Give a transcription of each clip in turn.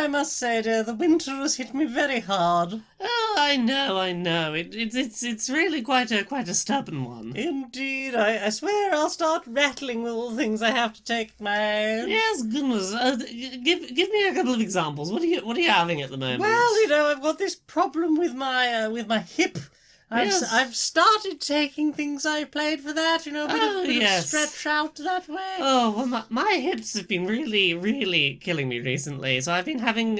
I must say, dear, the winter has hit me very hard. Oh, I know. It's really quite a stubborn one. Indeed, I swear I'll start rattling with all the things I have to take at my age. Yes, goodness. Give me a couple of examples. What are you having at the moment? Well, I've got this problem with my hip. Yes. I've started taking things I played for that, a bit of stretch out that way. Oh, well, my hips have been really killing me recently, so I've been having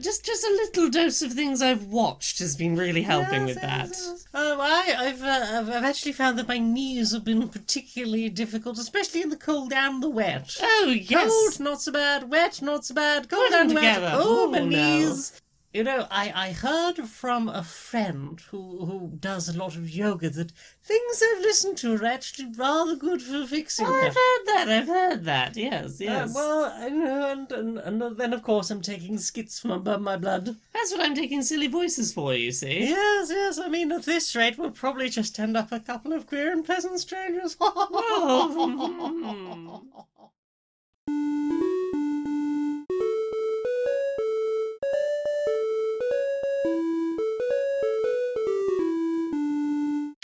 just a little dose of things I've watched has been really helping with that. Yes. I've actually found that my knees have been particularly difficult, especially in the cold and the wet. Oh, yes. Cold, not so bad. Wet, not so bad. Cold Put them and wet. together. Oh, my Oh, no. knees. I heard from a friend who does a lot of yoga that things I've listened to are actually rather good for fixing Oh, that. I've heard that. Yes. And then of course I'm taking skits for my blood. That's what I'm taking silly voices for, you see. Yes. I mean, at this rate, we'll probably just end up a couple of queer and pleasant strangers.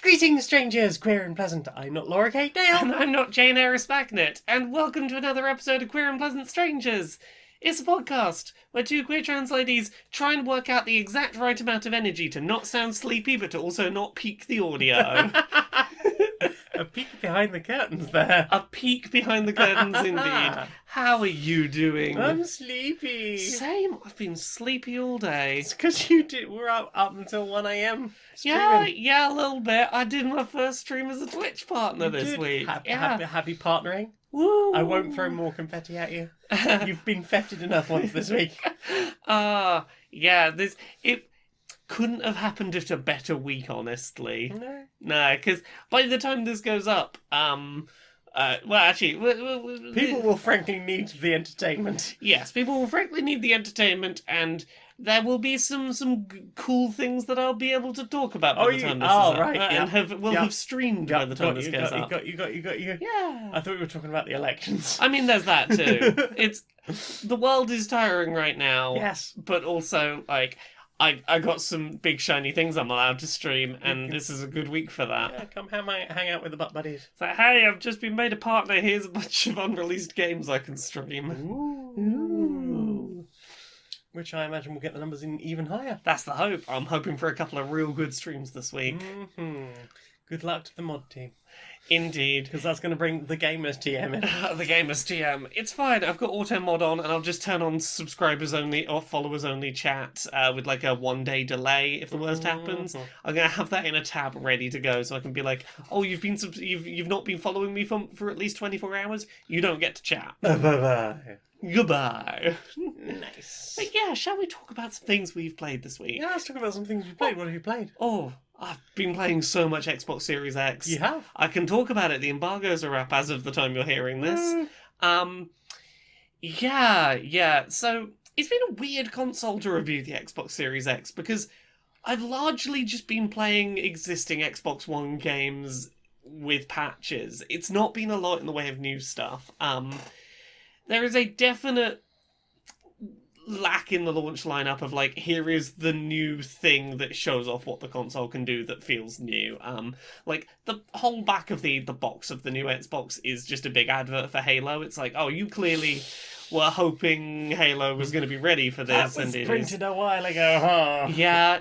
Greetings, strangers, queer and pleasant. I'm not Laura Kate Dale. And I'm not Jane Aerith Magnet, and welcome to another episode of Queer and Pleasant Strangers. It's a podcast where two queer trans ladies try and work out the exact right amount of energy to not sound sleepy, but to also not peak the audio. A peek behind the curtains there. A peek behind the curtains, indeed. How are you doing? I'm sleepy. Same. I've been sleepy all day. It's because we're up until 1 a.m. Yeah, a little bit. I did my first stream as a Twitch partner this week. Happy partnering. Woo. I won't throw more confetti at you. You've been feted enough once this week. It couldn't have happened at a better week, honestly. No, because by the time this goes up, people will frankly need the entertainment. Yes, people will frankly need the entertainment, and there will be some cool things that I'll be able to talk about by the time this is up. Right, and have streamed by the time this goes up. You got. Yeah. I thought we were talking about the elections. I mean, there's that too. The world is tiring right now. Yes. But also, I got some big shiny things I'm allowed to stream, and this is a good week for that. Yeah, come hang out with the butt buddies. It's like, hey, I've just been made a partner. Here's a bunch of unreleased games I can stream. Ooh. Which I imagine will get the numbers in even higher. That's the hope. I'm hoping for a couple of real good streams this week. Mm-hmm. Good luck to the mod team. Indeed. Because that's going to bring the gamers TM in. The gamers TM. It's fine. I've got auto mod on, and I'll just turn on subscribers only or followers only chat with like a 1 day delay if the worst happens. I'm going to have that in a tab ready to go, so I can be like, oh, you've not been following me for at least 24 hours. You don't get to chat. Bye-bye. Goodbye. Nice. But yeah, shall we talk about some things we've played this week? Yeah, let's talk about some things we've played. What have you played? Oh, I've been playing so much Xbox Series X. You have? I can talk about it. The embargoes are up as of the time you're hearing this. Yeah. So it's been a weird console to review the Xbox Series X because I've largely just been playing existing Xbox One games with patches. It's not been a lot in the way of new stuff. There is a definite lack in the launch lineup of here is the new thing that shows off what the console can do that feels new. The whole back of the box of the new Xbox is just a big advert for Halo. It's like, oh, you clearly were hoping Halo was going to be ready for this. That was and printed a while ago, huh? Yeah.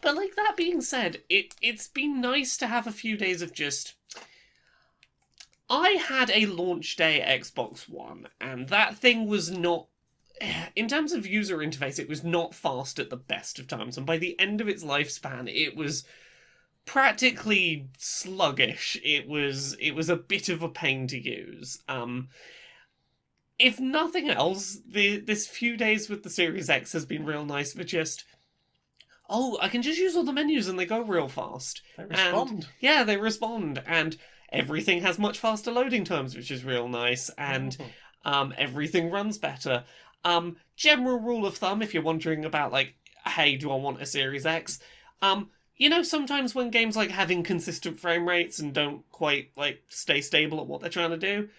But that being said, it's been nice to have a few days of just... I had a launch day Xbox One, and that thing was not... In terms of user interface, it was not fast at the best of times, and by the end of its lifespan, it was practically sluggish. It was a bit of a pain to use. If nothing else, this few days with the Series X has been real nice for just... Oh, I can just use all the menus and they go real fast. They respond. Yeah, they respond, and... Everything has much faster loading times, which is real nice, and everything runs better. General rule of thumb, if you're wondering about, hey, do I want a Series X? Sometimes when games have inconsistent frame rates and don't quite, stay stable at what they're trying to do,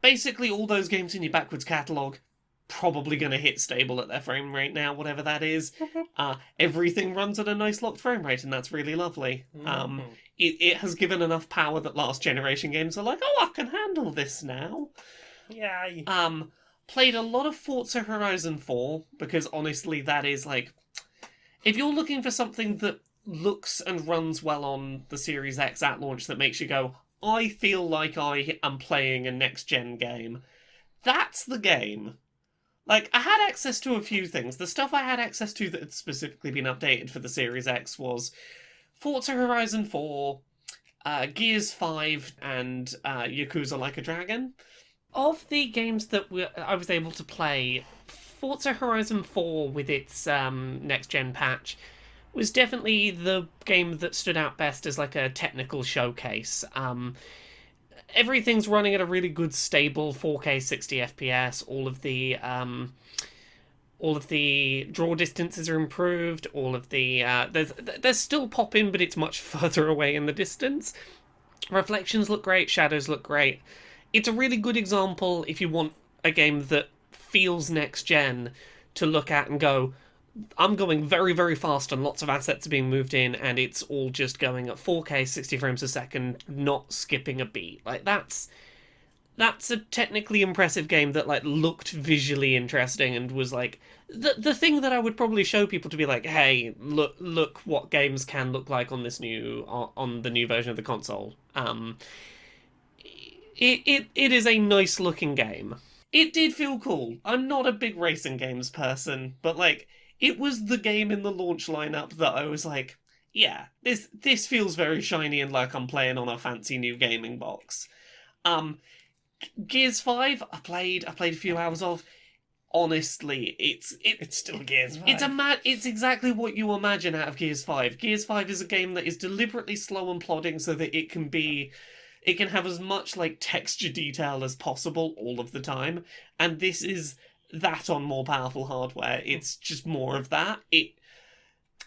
basically all those games in your backwards catalogue, probably going to hit stable at their frame rate now, whatever that is. Everything runs at a nice locked frame rate, and that's really lovely. It has given enough power that last generation games are like, oh, I can handle this now. Yay. Played a lot of Forza Horizon 4, because honestly, that is like, if you're looking for something that looks and runs well on the Series X at launch that makes you go, I feel like I am playing a next-gen game, that's the game. Like, I had access to a few things. The stuff I had access to that had specifically been updated for the Series X was Forza Horizon 4, Gears 5, and Yakuza Like a Dragon. Of the games that I was able to play, Forza Horizon 4 with its next-gen patch was definitely the game that stood out best as like a technical showcase. Everything's running at a really good, stable 4K 60 FPS. All of the draw distances are improved. All of the there's still pop-in, but it's much further away in the distance. Reflections look great. Shadows look great. It's a really good example if you want a game that feels next-gen to look at and go, I'm going very, very fast and lots of assets are being moved in and it's all just going at 4K 60 frames a second, not skipping a beat. Like, that's a technically impressive game that, like, looked visually interesting and was, like, the thing that I would probably show people to be like, hey, look what games can look like on this on the new version of the console. It is a nice looking game. It did feel cool. I'm not a big racing games person, but, like, it was the game in the launch lineup that I was like, yeah, this feels very shiny and like I'm playing on a fancy new gaming box. Gears 5, I played a few hours of. Honestly, it's still Gears 5. It's exactly what you imagine out of Gears 5. Gears 5 is a game that is deliberately slow and plodding so that it can have as much like texture detail as possible all of the time, and this is that on more powerful hardware. It's just more of that. It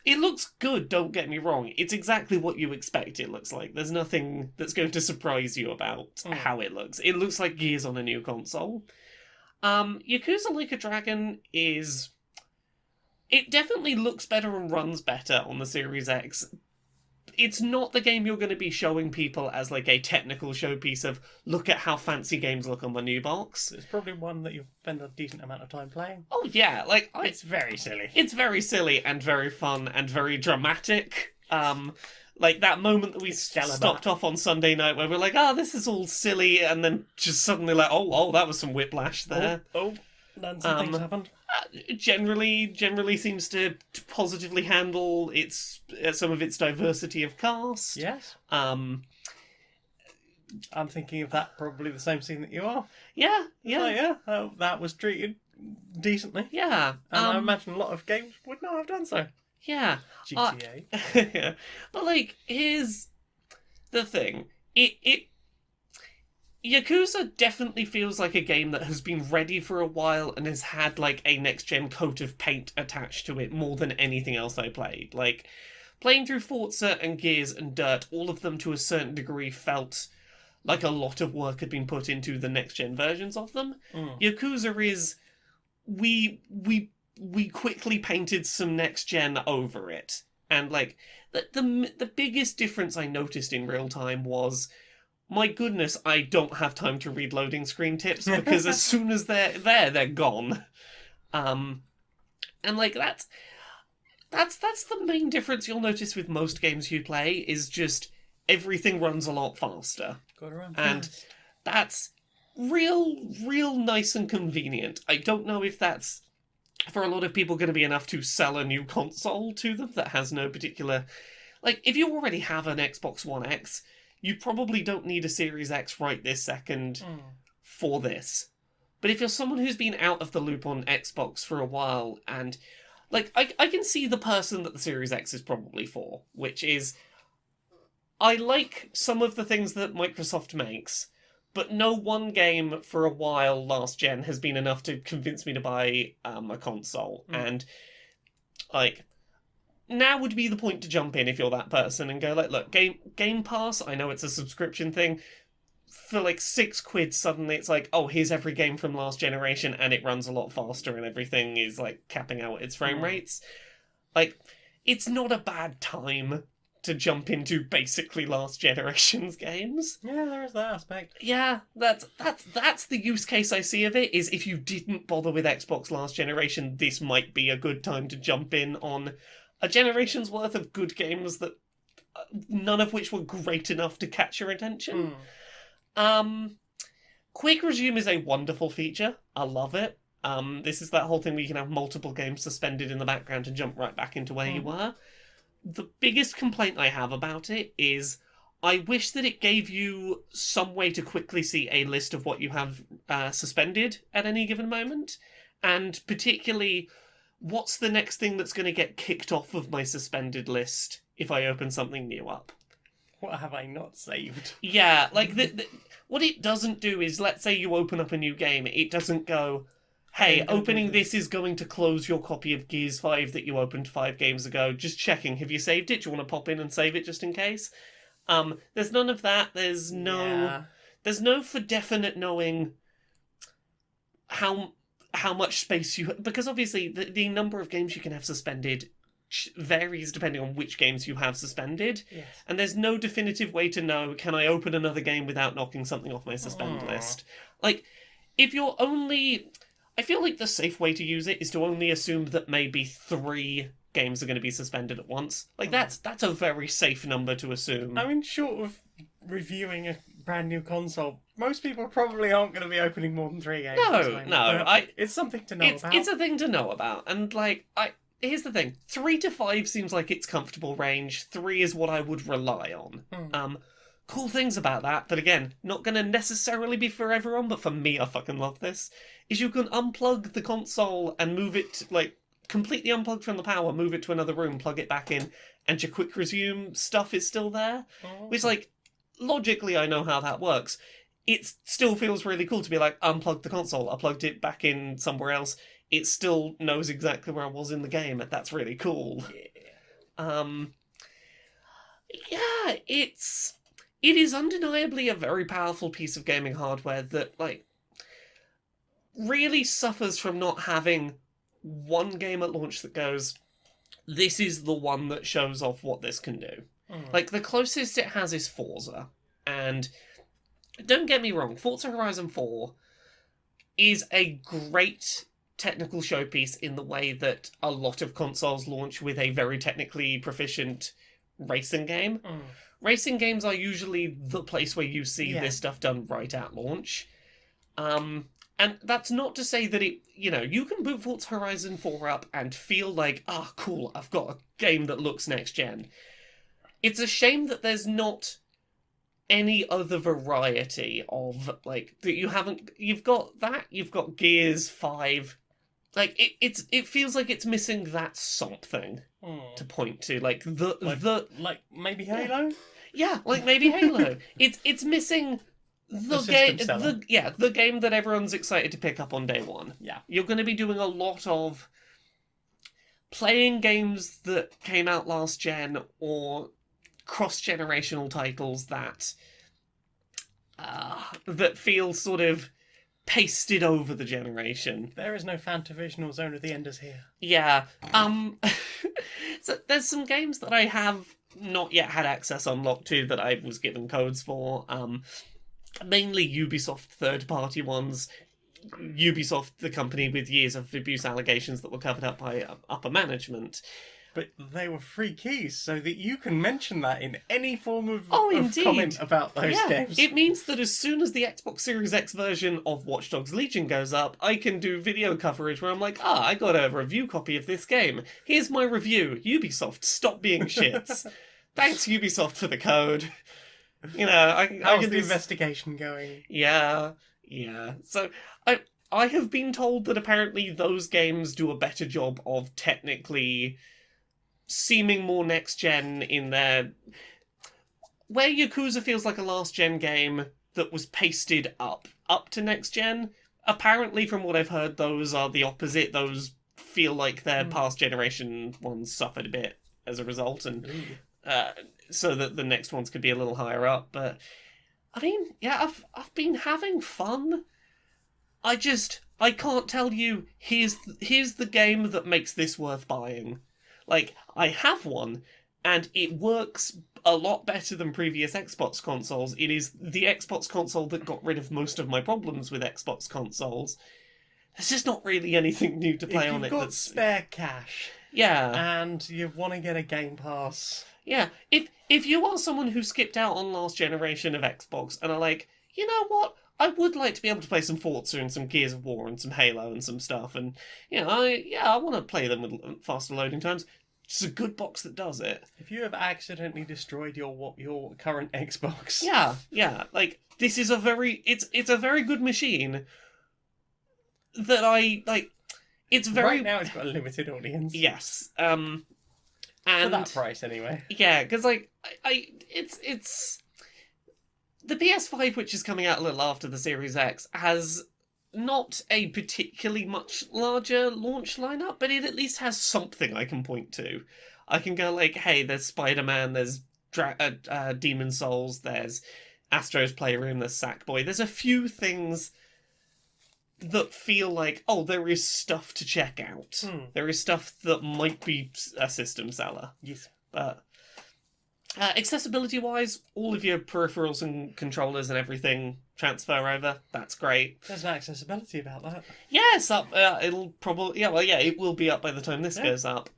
looks good, don't get me wrong. It's exactly what you expect it looks like. There's nothing that's going to surprise you about how it looks. It looks like Gears on a new console. Yakuza Like a Dragon it definitely looks better and runs better on the Series X. It's not the game you're going to be showing people as like a technical showpiece of, look at how fancy games look on the new box. It's probably one that you'll spend a decent amount of time playing. Oh yeah, like it's very silly. It's very silly and very fun and very dramatic. Like that moment that we stopped off on Sunday night where we're like, this is all silly, and then just suddenly like, oh, that was some whiplash there. Then some things happened. Generally seems to positively handle some of its diversity of cast. Yes. I'm thinking of that, probably the same scene that you are. Yeah. That was treated decently. Yeah. And I imagine a lot of games would not have done so. Yeah. GTA. Yeah. But like, here's the thing. Yakuza definitely feels like a game that has been ready for a while and has had, like, a next-gen coat of paint attached to it more than anything else I played. Like, playing through Forza and Gears and Dirt, all of them to a certain degree felt like a lot of work had been put into the next-gen versions of them. Yakuza is... We quickly painted some next-gen over it. And, like, the biggest difference I noticed in real time was... My goodness, I don't have time to read loading screen tips because as soon as they're there, they're gone. And like that's the main difference you'll notice with most games you play is just everything runs a lot faster. Gotta run and fast. That's real nice and convenient. I don't know if that's for a lot of people going to be enough to sell a new console to them that has no particular, like, if you already have an Xbox One X, you probably don't need a Series X right this second for this. But if you're someone who's been out of the loop on Xbox for a while, and, like, I can see the person that the Series X is probably for, which is, I like some of the things that Microsoft makes, but no one game for a while last gen has been enough to convince me to buy a console. And, like... Now would be the point to jump in if you're that person and go, like, look, Game Pass, I know it's a subscription thing, for like £6 suddenly it's like, oh, here's every game from last generation and it runs a lot faster and everything is like capping out its frame rates. Like, it's not a bad time to jump into basically last generation's games. Yeah, there is that aspect. Yeah, that's the use case I see of it, is if you didn't bother with Xbox last generation, this might be a good time to jump in on a generation's worth of good games that none of which were great enough to catch your attention. Quick resume is a wonderful feature. I love it. This is that whole thing where you can have multiple games suspended in the background and jump right back into where you were. The biggest complaint I have about it is I wish that it gave you some way to quickly see a list of what you have suspended at any given moment, and particularly what's the next thing that's going to get kicked off of my suspended list if I open something new up. What have I not saved? Yeah, like what it doesn't do is, let's say you open up a new game, it doesn't go, hey, opening this is going to close your copy of Gears 5 that you opened 5 games ago. Just checking, have you saved it? Do you want to pop in and save it just in case? There's none of that. There's no for definite knowing how much space you... Because obviously the number of games you can have suspended varies depending on which games you have suspended. Yes. And there's no definitive way to know, can I open another game without knocking something off my suspend list? Like, if you're only... I feel like the safe way to use it is to only assume that maybe 3 games are going to be suspended at once. Like, that's a very safe number to assume. I mean, short of reviewing a brand new console, most people probably aren't going to be opening more than 3 games. It's something to know about. It's a thing to know about. And, like, here's the thing. 3 to 5 seems like it's comfortable range. 3 is what I would rely on. Cool things about that again, not going to necessarily be for everyone, but for me, I fucking love this, is you can unplug the console and move it, like, completely unplugged from the power, move it to another room, plug it back in, and your quick resume stuff is still there. Which, like, logically I know how that works. It still feels really cool to be like, unplugged the console, I plugged it back in somewhere else, it still knows exactly where I was in the game, and that's really cool. It is undeniably a very powerful piece of gaming hardware that, like, really suffers from not having one game at launch that goes, this is the one that shows off what this can do. Like, the closest it has is Forza. And don't get me wrong, Forza Horizon 4 is a great technical showpiece in the way that a lot of consoles launch with a very technically proficient racing game. Racing games are usually the place where you see this stuff done right at launch. And that's not to say that you can boot Forza Horizon 4 up and feel like, cool, I've got a game that looks next gen. It's a shame that there's not any other variety of, like, that you've got Gears 5. Like, it feels like it's missing that something to point to, like maybe Halo. Yeah, like maybe Halo. It's missing the game that everyone's excited to pick up on day one. Yeah, you're going to be doing a lot of playing games that came out last gen or cross-generational titles that feel sort of pasted over the generation. There is no Fantavisional Zone of the Enders here. Yeah. So there's some games that I have not yet had access unlocked to that I was given codes for. Mainly Ubisoft third-party ones. Ubisoft, the company with years of abuse allegations that were covered up by upper management. But they were free keys, so that you can mention that in any form of indeed. Comment about those games. It means that as soon as the Xbox Series X version of Watch Dogs Legion goes up, I can do video coverage where I'm like, I got a review copy of this game. Here's my review. Ubisoft, stop being shits. Thanks, Ubisoft, for the code. How's the investigation going? Yeah. So, I have been told that apparently those games do a better job of technically seeming more next-gen in their... Where Yakuza feels like a last-gen game that was pasted up to next-gen, apparently from what I've heard, those are the opposite. Those feel like their past-generation ones suffered a bit as a result, and so that the next ones could be a little higher up. But I mean, yeah, I've been having fun. I can't tell you here's the game that makes this worth buying. Like, I have one, and it works a lot better than previous Xbox consoles. It is the Xbox console that got rid of most of my problems with Xbox consoles. There's just not really anything new to play If on you've it. got spare cash Yeah, and you want to get a Game Pass, yeah. If you are someone who skipped out on last generation of Xbox and are like, you know what, I would like to be able to play some Forza and some Gears of War and some Halo and some stuff, and I want to play them with faster loading times. It's a good box that does it. if you have accidentally destroyed your current Xbox, Yeah. Like, this is it's a very good machine that I like. It's very right now it's got a limited audience. yes. For And that price anyway. yeah, because like it's the PS5, which is coming out a little after the Series X, has not a particularly much larger launch lineup, but it at least has something I can point to. I can go like, hey, there's Spider-Man, there's Demon Souls, there's Astro's Playroom, there's Sackboy. There's a few things that feel like, oh, there is stuff to check out. There is stuff that might be a system seller. Yes. But accessibility-wise, all of your peripherals and controllers and everything transfer over. That's great. There's no accessibility about that. Yes, up. It'll probably it will be up by the time this goes up.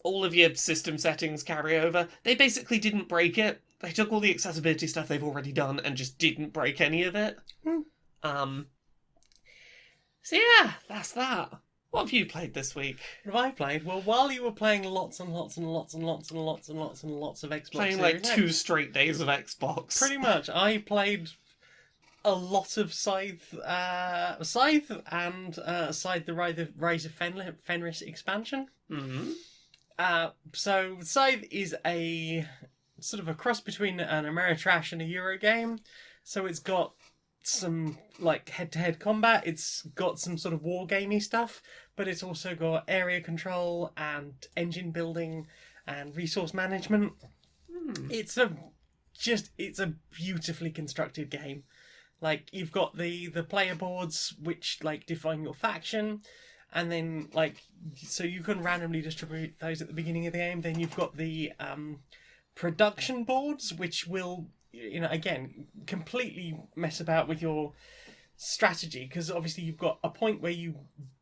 All of your system settings carry over. They basically didn't break it. They took all the accessibility stuff they've already done and just didn't break any of it. So yeah, that's that. What have you played this week? What have I played? Well, while you were playing lots and lots and lots and lots and lots and lots and lots of Xbox Playing Series like X, 2 straight days of Xbox. pretty much. I played a lot of Scythe and Scythe the Rise of Fenris expansion. Mm-hmm. So Scythe is a sort of a cross between an Ameritrash and a Euro game. So it's got some like head-to-head combat. It's got some sort of war gamey stuff, but it's also got area control and engine building and resource management. It's a beautifully constructed game. Like, you've got the player boards which like define your faction, and then like so you can randomly distribute those at the beginning of the game. Then you've got the production boards which will, again, completely mess about with your strategy, because obviously you've got a point where you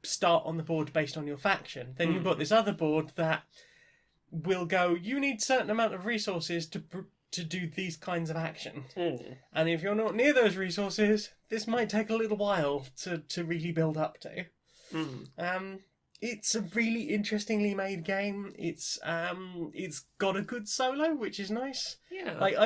start on the board based on your faction. Then you've got this other board that will go, you need a certain amount of resources to do these kinds of action. And if you're not near those resources, this might take a little while to really build up to. It's a really interestingly made game. It's got a good solo, which is nice. Yeah. Like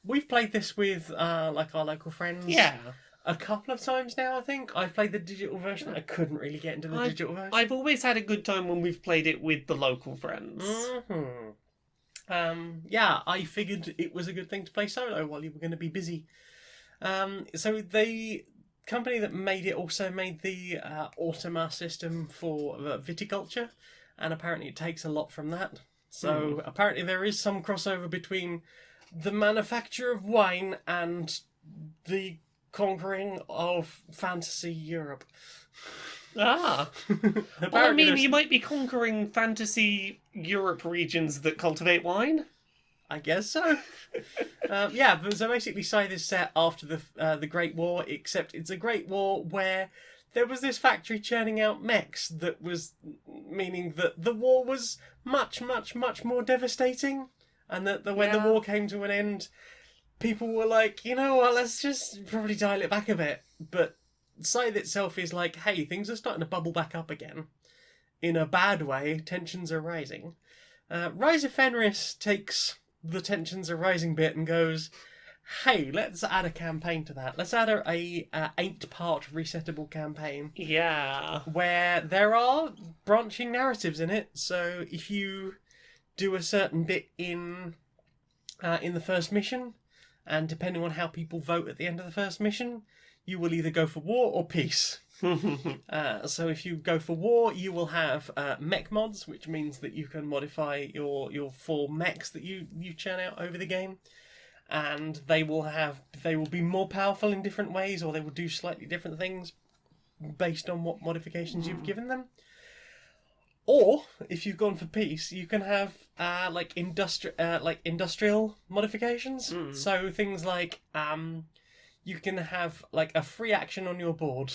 we've played this with like our local friends. Yeah. A couple of times now, I think. I've played the digital version. I couldn't really get into the digital version. I've always had a good time when we've played it with the local friends. Yeah, I figured it was a good thing to play solo while you were going to be busy. So the company that made it also made the Automa system for viticulture, and apparently it takes a lot from that. So apparently there is some crossover between the manufacture of wine and the conquering of fantasy Europe. Ah. Well, I mean, you might be conquering fantasy Europe regions that cultivate wine. I guess so. Yeah, but so basically Scythe is set after the Great War, except it's a Great War where there was this factory churning out mechs that was meaning that the war was much, much, much more devastating, and that when the war came to an end, people were like, you know what, let's just probably dial it back a bit. But Scythe itself is like, hey, things are starting to bubble back up again. In a bad way, tensions are rising. Rise of Fenris takes the tensions are rising bit and goes, hey, let's add a campaign to that. Let's add a 8-part resettable campaign. Yeah. Where there are branching narratives in it. So if you do a certain bit in the first mission, and depending on how people vote at the end of the first mission, you will either go for war or peace. So if you go for war, you will have mech mods, which means that you can modify your 4 mechs that you churn out over the game. and they will be more powerful in different ways, or they will do slightly different things based on what modifications you've given them. Or if you've gone for peace, you can have industrial modifications. So things like you can have like a free action on your board,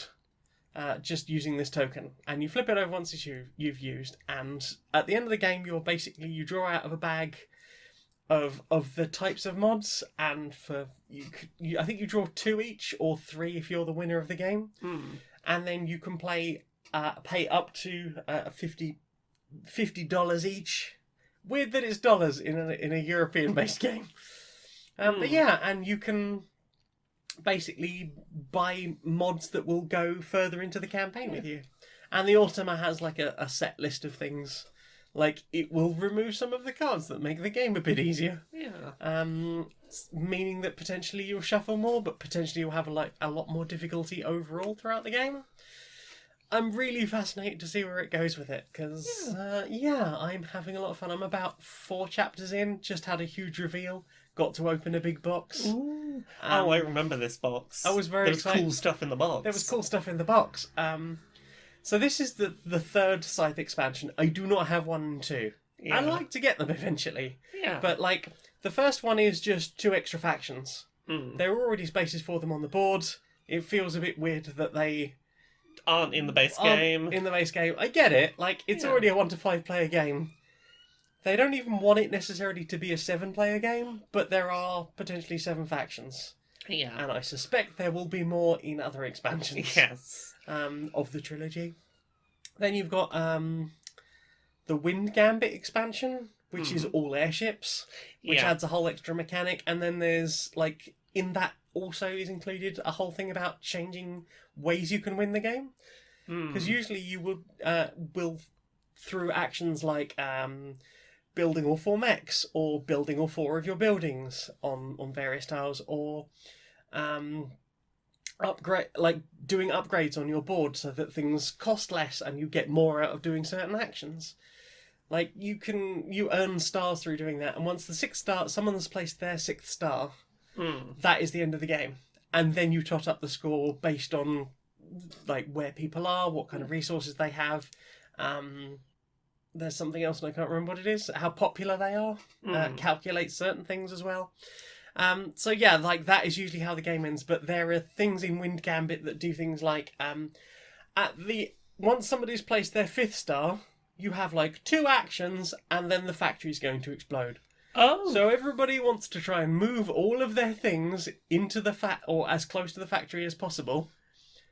just using this token, and you flip it over once you've used, and at the end of the game, you draw out of a bag of the types of mods, and I think you draw 2 each or 3 if you're the winner of the game, and then you can pay up to $50 each. Weird that it's dollars in a European-based game. But yeah, and you can basically buy mods that will go further into the campaign with you. And the Automa has like a set list of things. Like, it will remove some of the cards that make the game a bit easier. Yeah. Meaning that potentially you'll shuffle more, but potentially you'll have a lot more difficulty overall throughout the game. I'm really fascinated to see where it goes with it, because, I'm having a lot of fun. I'm about 4 chapters in, just had a huge reveal, got to open a big box. Ooh. I remember this box. I was very excited. There was cool stuff in the box. There was cool stuff in the box. So this is the 3rd Scythe expansion. I do not have 1 and 2. Yeah. I'd like to get them eventually. Yeah. But, like, the first one is just 2 extra factions. There are already spaces for them on the board. It feels a bit weird that they aren't in the base game. In the base game. I get it. Like, it's already a 1 to 5 player game. They don't even want it necessarily to be a 7 player game, but there are potentially 7 factions. Yeah. And I suspect there will be more in other expansions. Yes. Of the trilogy. Then you've got the Wind Gambit expansion, which is all airships, which adds a whole extra mechanic. And then there's, like, in that also is included a whole thing about changing ways you can win the game. Because usually you will through actions like building all 4 mechs, or building all 4 of your buildings on various tiles, or doing upgrades on your board so that things cost less and you get more out of doing certain actions. Like, you earn stars through doing that, and once the 6th star, someone has placed their 6th star, that is the end of the game. And then you tot up the score based on like where people are, what kind of resources they have. There's something else and I can't remember what it is. How popular they are. Calculates certain things as well. So yeah, like that is usually how the game ends. But there are things in Wind Gambit that do things like once somebody's placed their 5th star, you have like 2 actions, and then the factory's going to explode. Oh. So everybody wants to try and move all of their things into the or as close to the factory as possible.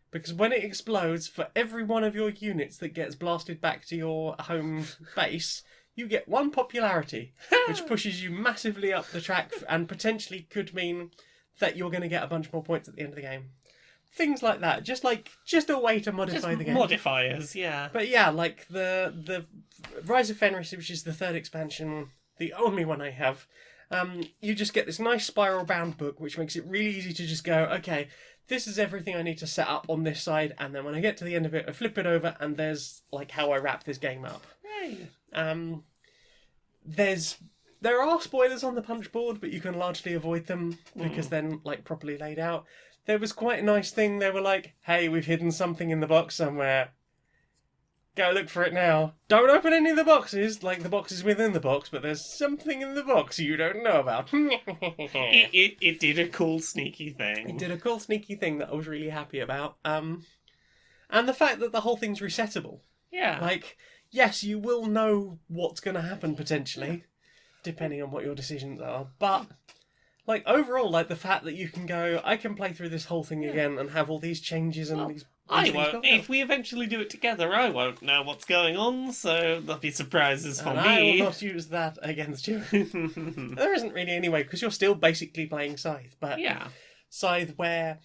Because when it explodes, for every one of your units that gets blasted back to your home base, you get 1 popularity, which pushes you massively up the track and potentially could mean that you're going to get a bunch more points at the end of the game. Things like that. Just a way to modify the game. Modifiers, yeah. But yeah, like the Rise of Fenris, which is the 3rd expansion, the only one I have, you just get this nice spiral-bound book, which makes it really easy to just go, okay, this is everything I need to set up on this side, and then when I get to the end of it, I flip it over, and there's like how I wrap this game up. Hey. There are spoilers on the punch board, but you can largely avoid them because they're like properly laid out. There was quite a nice thing. They were like, hey, we've hidden something in the box somewhere. Go look for it now. Don't open any of the boxes, like the boxes within the box, but there's something in the box you don't know about. It did a cool, sneaky thing. It did a cool, sneaky thing that I was really happy about. And the fact that the whole thing's resettable. Yeah. Like, yes, you will know what's going to happen potentially, depending on what your decisions are, but like overall, like the fact that you can go, I can play through this whole thing again and have all these changes and these I things won't. go If we eventually do it together, I won't know what's going on, so there'll be surprises for and me. I will not use that against you. There isn't really any way, because you're still basically playing Scythe, but Yeah. Scythe where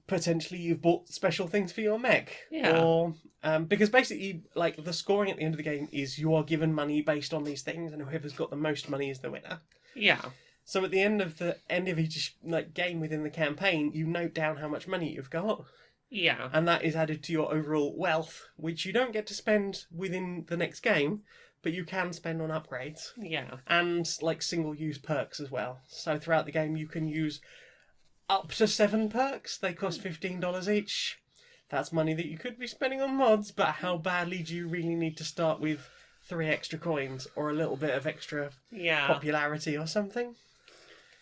potentially you've bought special things for your mech. Yeah. Or, because basically, like, the scoring at the end of the game is you are given money based on these things, and whoever's got the most money is the winner. Yeah. So at the end of each like game within the campaign, you note down how much money you've got. Yeah. And that is added to your overall wealth, which you don't get to spend within the next game, but you can spend on upgrades. Yeah. And, like, single-use perks as well. So throughout the game, you can use up to 7 perks. They cost $15 each. That's money that you could be spending on mods, but how badly do you really need to start with 3 extra coins or a little bit of extra popularity or something?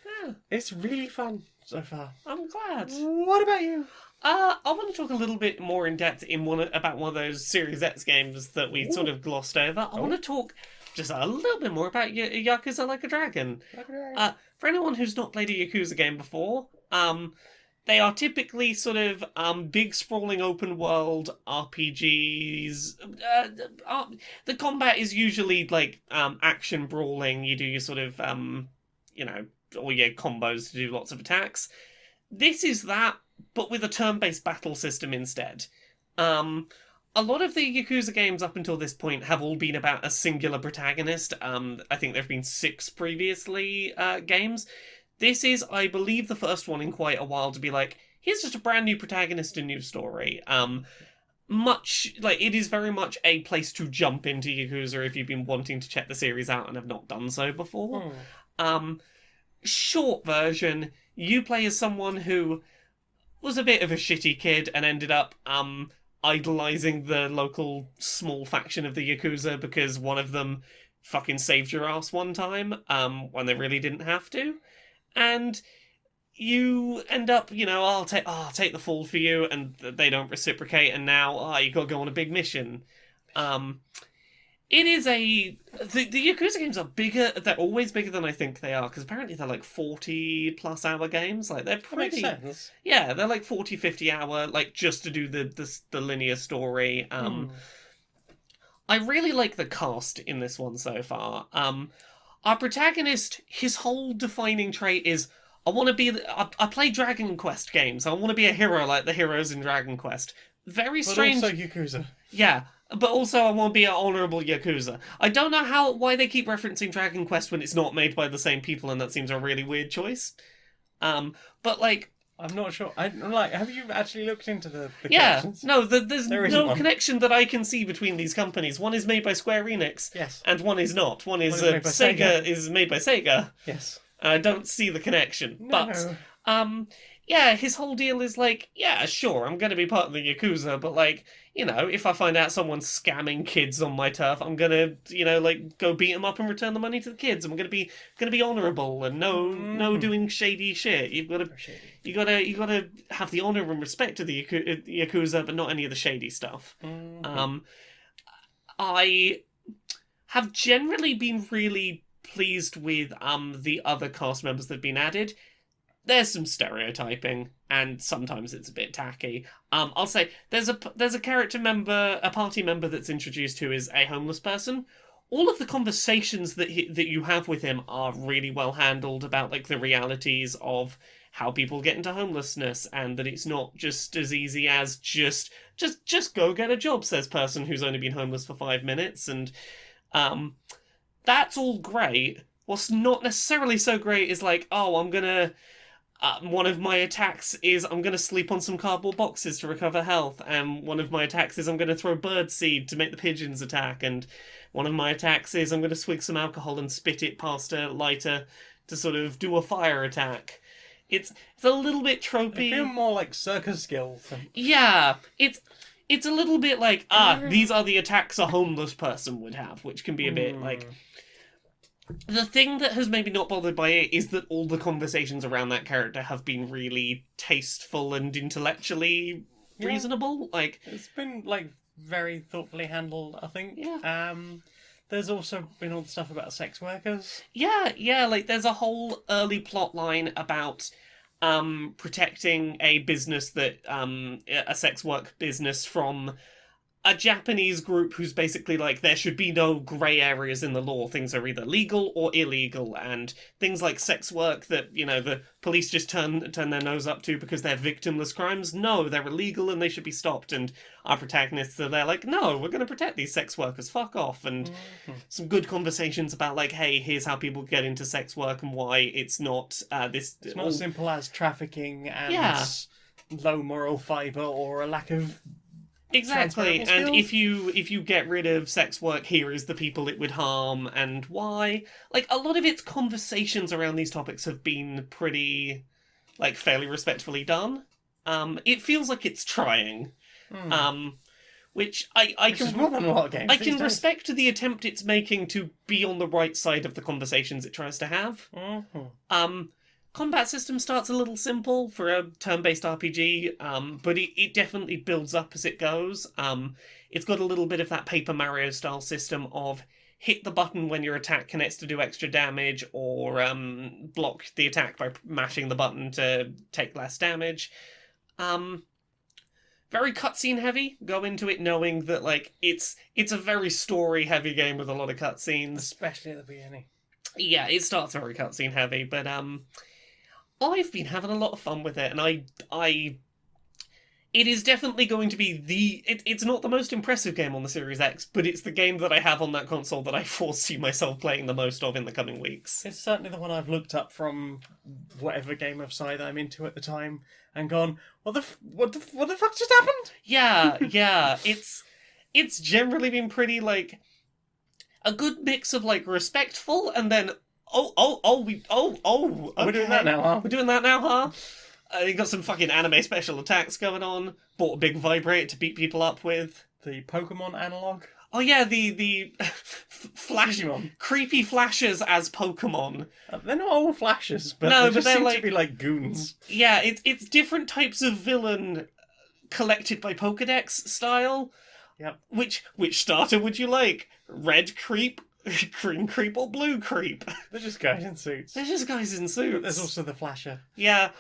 Yeah. It's really fun so far. I'm glad. What about you? I want to talk a little bit more in depth about one of those Series X games that we sort of glossed over. I want to talk just a little bit more about Yakuza Like a Dragon. For anyone who's not played a Yakuza game before, they are typically sort of big, sprawling, open-world RPGs. The combat is usually like action brawling. You do your sort of, all your combos to do lots of attacks. This is that, but with a turn-based battle system instead. A lot of the Yakuza games up until this point have all been about a singular protagonist. I think there have been 6 previously games. This is, I believe, the first one in quite a while to be like, here's just a brand new protagonist and new story. It is very much a place to jump into Yakuza if you've been wanting to check the series out and have not done so before. Short version, you play as someone who was a bit of a shitty kid and ended up idolizing the local small faction of the Yakuza because one of them fucking saved your ass one time when they really didn't have to. And you end up, I'll take the fall for you, and they don't reciprocate, and now, you gotta go on a big mission. It is the Yakuza games are bigger, they're always bigger than I think they are, because apparently they're like 40-plus hour games, like, they're pretty... That makes sense. Yeah, they're like 40, 50 hour, like, just to do the linear story. I really like the cast in this one so far. Our protagonist, his whole defining trait is, I play Dragon Quest games. I want to be a hero like the heroes in Dragon Quest. Very strange. But also Yakuza. Yeah, but also I want to be an honourable Yakuza. I don't know why they keep referencing Dragon Quest when it's not made by the same people, and that seems a really weird choice. But like... I'm not sure. Have you actually looked into the connections? No, there's no one. connection that I can see between these companies. One is made by Square Enix, yes, and one is not. One is made by Sega. Is made by Sega. Yes. I don't see the connection. No. But, his whole deal is like, yeah, sure, I'm going to be part of the Yakuza, but like, if I find out someone's scamming kids on my turf, I'm going to, go beat them up and return the money to the kids. I'm going to be honourable and no doing shady shit. You got to have the honour and respect of the Yakuza, but not any of the shady stuff. I have generally been really pleased with the other cast members that have been added. There's some stereotyping, and sometimes it's a bit tacky. I'll say there's a character member, a party member that's introduced who is a homeless person. All of the conversations that you have with him are really well handled about like the realities of how people get into homelessness, and that it's not just as easy as just go get a job, says person who's only been homeless for 5 minutes, and that's all great. What's not necessarily so great is like, I'm gonna... one of my attacks is I'm going to sleep on some cardboard boxes to recover health, and one of my attacks is I'm going to throw bird seed to make the pigeons attack, and one of my attacks is I'm going to swig some alcohol and spit it past a lighter to sort of do a fire attack. It's a little bit tropey. They feel more like circus skills. Yeah, it's a little bit like, these are the attacks a homeless person would have, which can be a bit like... The thing that has maybe not bothered by it is that all the conversations around that character have been really tasteful and intellectually reasonable. Like, it's been like very thoughtfully handled, I think. Yeah. There's also been all the stuff about sex workers. Yeah, like there's a whole early plot line about protecting a business that a sex work business from a Japanese group who's basically like, there should be no grey areas in the law. Things are either legal or illegal, and things like sex work that, the police just turn their nose up to because they're victimless crimes. No, they're illegal and they should be stopped. And our protagonists are there like, no, we're going to protect these sex workers. Fuck off. And some good conversations about like, hey, here's how people get into sex work and why it's not this... It's not as simple as trafficking and low moral fibre or a lack of Exactly, transferable and skills. if you get rid of sex work, here is the people it would harm and why. Like a lot of its conversations around these topics have been pretty, like, fairly respectfully done. It feels like it's trying. Hmm. Um, which Which is more than a lot of games I these can days. respect the attempt it's making to be on the right side of the conversations it tries to have. Mhm. Combat system starts a little simple for a turn-based RPG, but it definitely builds up as it goes. It's got a little bit of that Paper Mario style system of hit the button when your attack connects to do extra damage, or block the attack by mashing the button to take less damage. Um, Very cutscene heavy. Go into it knowing that like it's a very story heavy game with a lot of cutscenes. Especially at the beginning. Yeah, it starts very cutscene heavy, but I've been having a lot of fun with it, and I it is definitely going to be it's not the most impressive game on the Series X, but it's the game that I have on that console that I foresee myself playing the most of in the coming weeks. It's certainly the one I've looked up from whatever game of Scythe I'm into at the time and gone, what the fuck just happened? Yeah, it's generally been pretty like a good mix of like respectful and then okay. We're doing that now, huh? We're doing that now, huh? You got some fucking anime special attacks going on. Bought a big vibrator to beat people up with. The Pokemon analog. Oh yeah, the flash Digimon. creepy flashes as Pokemon. They're not all flashes, but No, they but just they're seem like- to be like goons. Yeah, it's different types of villain collected by Pokedex style. Yep. Which starter would you like? Red creep, green creep, or blue creep? They're just guys in suits. They're just guys in suits. There's also the Flasher. Yeah,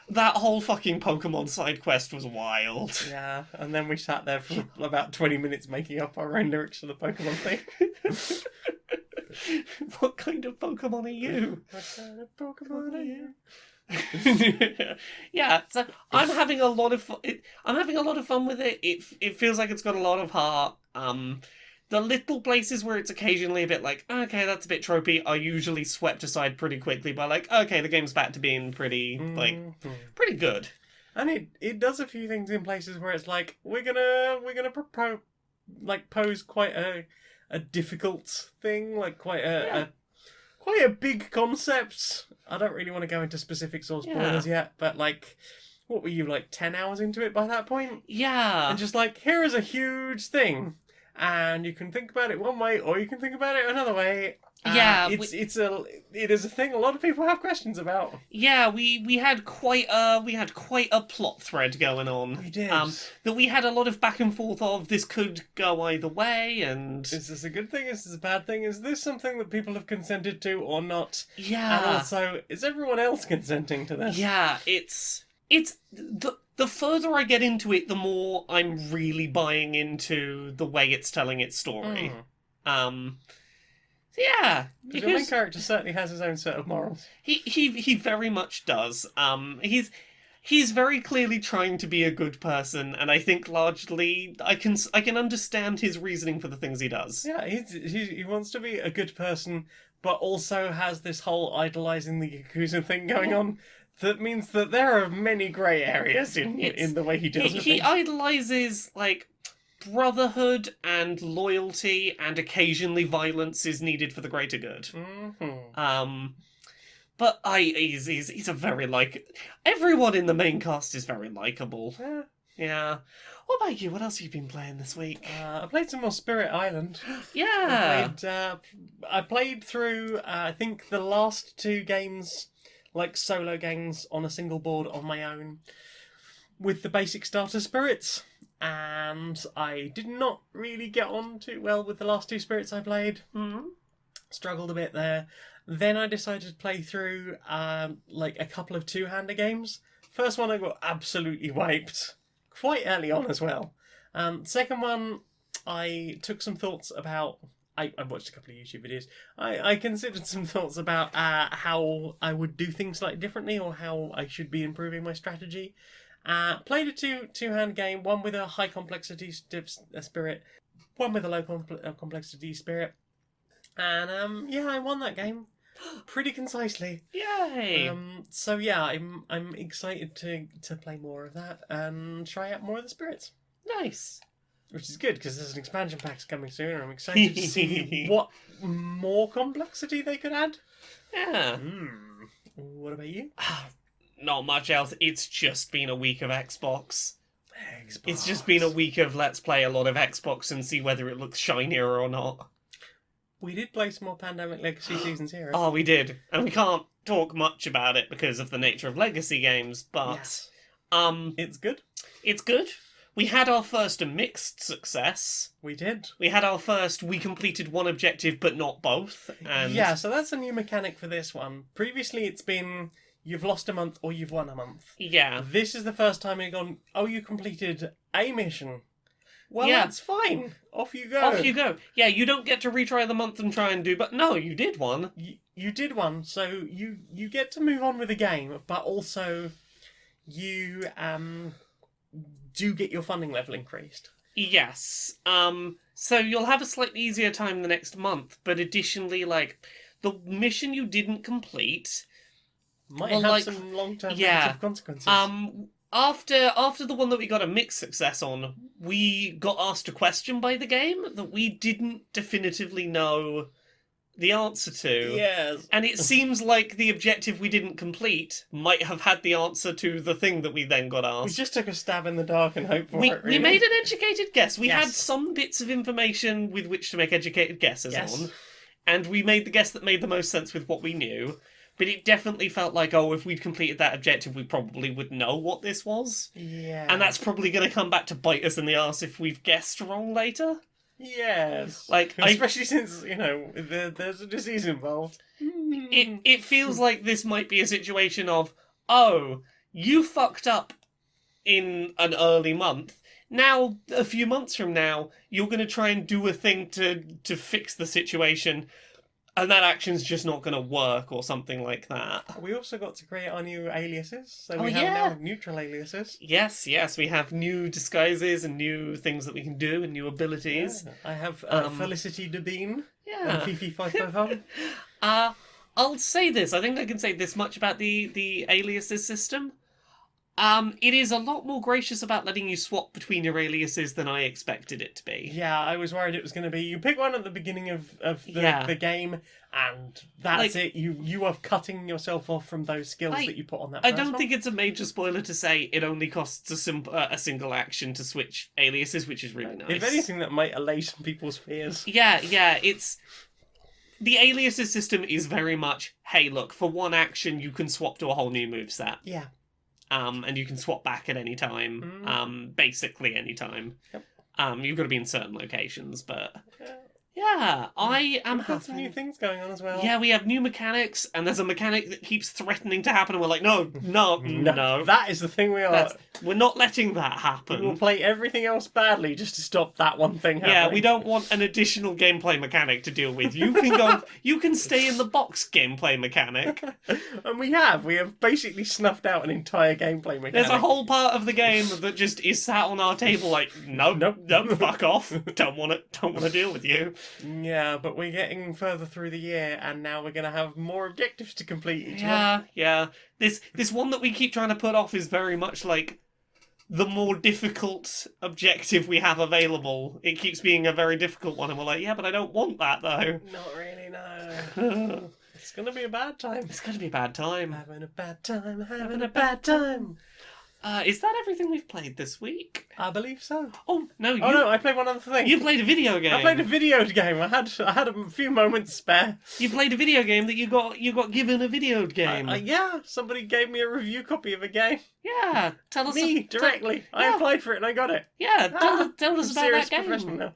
that whole fucking Pokemon side quest was wild. Yeah, and then we sat there for about 20 minutes making up our own lyrics for the Pokemon thing. What kind of Pokemon are you? What kind of Pokemon are you? Yeah, so I'm having a lot of I'm having a lot of fun with it. It feels like it's got a lot of heart. The little places where it's occasionally a bit like, okay, that's a bit tropey, are usually swept aside pretty quickly by like, okay, the game's back to being pretty Mhm. pretty good. And it does a few things in places where it's like we're gonna pose quite a difficult thing, like quite a big concept. I don't really want to go into specifics or spoilers yet, but like, what were you, like 10 hours into it by that point? Yeah. And just like, here is a huge thing, and you can think about it one way or you can think about it another way. Yeah, it is a thing a lot of people have questions about. Yeah, we had quite a plot thread going on. We did. That we had a lot of back and forth of this could go either way, and Is this a good thing? Is this a bad thing? Is this something that people have consented to or not? yeah, And also, is everyone else consenting to this? yeah, it's the further I get into it, the more I'm really buying into the way it's telling its story. Yeah, Because your main character certainly has his own set of morals. he very much does. He's very clearly trying to be a good person, and I think largely I can understand his reasoning for the things he does. Yeah, he wants to be a good person, but also has this whole idolizing the Yakuza thing going on. That means that there are many grey areas in the way he deals with He things. idolizes like brotherhood and loyalty, and occasionally violence is needed for the greater good. Mm-hmm. But he's a very everyone in the main cast is very likable. Yeah. Yeah. What about you? What else have you been playing this week? I played some more Spirit Island. Yeah. I played through, I think, the last two games, like solo games on a single board on my own, with the basic starter spirits. And I did not really get on too well with the last two spirits I played. Mm-hmm. Struggled a bit there. Then I decided to play through like a couple of two-hander games. First one I got absolutely wiped quite early on as well. Second one, I took some thoughts about. I watched a couple of YouTube videos. I considered some thoughts about how I would do things slightly differently, or how I should be improving my strategy. Played a two-hand game, one with a high complexity spirit, one with a low complexity spirit. And yeah, I won that game pretty concisely. Yay! So yeah, I'm excited to play more of that and try out more of the spirits. Nice. which is good because there's an expansion pack coming soon, and I'm excited to see what more complexity they could add. Yeah. What about you? Not much else. It's just been a week of Xbox. Xbox. It's just been a week of let's play a lot of Xbox and see whether it looks shinier or not. We did play some more Pandemic Legacy Season 0. Oh, we did. And we can't talk much about it because of the nature of Legacy games, but... It's good. It's good. We had our first mixed success. We did. We had our first, we completed one objective but not both. And Yeah, so that's a new mechanic for this one. Previously it's been, you've lost a month or you've won a month. yeah. This is the first time you've gone, oh, you completed a mission. Well, Yeah. that's fine. Off you go. Off you go. Yeah, you don't get to retry the month and try and do, but no, you did one. You did one, so you get to move on with the game, but also you do get your funding level increased. Yes. So you'll have a slightly easier time the next month, but additionally, like, the mission you didn't complete... Might Well, have like, some long-term yeah, negative consequences. After the one that we got a mixed success on, we got asked a question by the game that we didn't definitively know the answer to. Yes. And it seems like the objective we didn't complete might have had the answer to the thing that we then got We asked. just took a stab in the dark and hoped for We it, really. made an educated guess. We had Yes. some bits of information with which to make educated guesses Yes. on. And we made the guess that made the most sense with what we knew. But it definitely felt like, oh, if we'd completed that objective, we probably would know what this was. Yeah. And that's probably going to come back to bite us in the arse if we've guessed wrong later. Yes. Like, Especially since, there's a disease involved. It feels like this might be a situation of, oh, you fucked up in an early month. Now, a few months from now, you're going to try and do a thing to fix the situation, and that action's just not going to work or something like that. We also got to create our new aliases, so Oh, we have yeah. now neutral aliases. Yes, we have new disguises and new things that we can do and new abilities. Yeah. I have Felicity Devine Yeah. and Fifi 555. I'll say this. I think I can say this much about the aliases system. It is a lot more gracious about letting you swap between your aliases than I expected it to be. Yeah, I was worried it was going to be, you pick one at the beginning of Yeah. the game, and that's Like- it. You are cutting yourself off from those skills that you put on that I first don't one. think it's a major spoiler to say it only costs a single action to switch aliases, which is really nice. If anything, that might allay some people's fears. Yeah, it's... The aliases system is very much, hey, look, for one action you can swap to a whole new moveset. Yeah. And you can swap back at any time, basically any time. Yep. You've got to be in certain locations, but yeah, I am We've got some having... new things going on as well. Yeah, we have new mechanics, and there's a mechanic that keeps threatening to happen, and we're like, no. That is the thing we are. We're not letting that We will happen. play everything else badly just to stop that one thing happening. Yeah, we don't want an additional gameplay mechanic to deal with. You can go. You can stay in the box gameplay mechanic. And we have basically snuffed out an entire gameplay mechanic. There's a whole part of the game that just is sat on our table, like, no, fuck off. Don't want to deal with you. Yeah, but we're getting further through the year, and now we're going to have more objectives to complete each month. Yeah. This one that we keep trying to put off is very much like the more difficult objective we have available. It keeps being a very difficult one, and we're like, yeah, but I don't want that though. Not really, no. It's going to be a bad time. It's going to be a bad time. Having a bad time. Is that everything we've played this week? I believe so. Oh no! No, I played one other thing. You played a video game. I played a video game. I had a few moments spare. You played a video game that you got given a video game. Yeah, somebody gave me a review copy of a game. Yeah, tell us. Me directly. I yeah. applied for it and I got it. Yeah, tell us about Serious that game. professional now.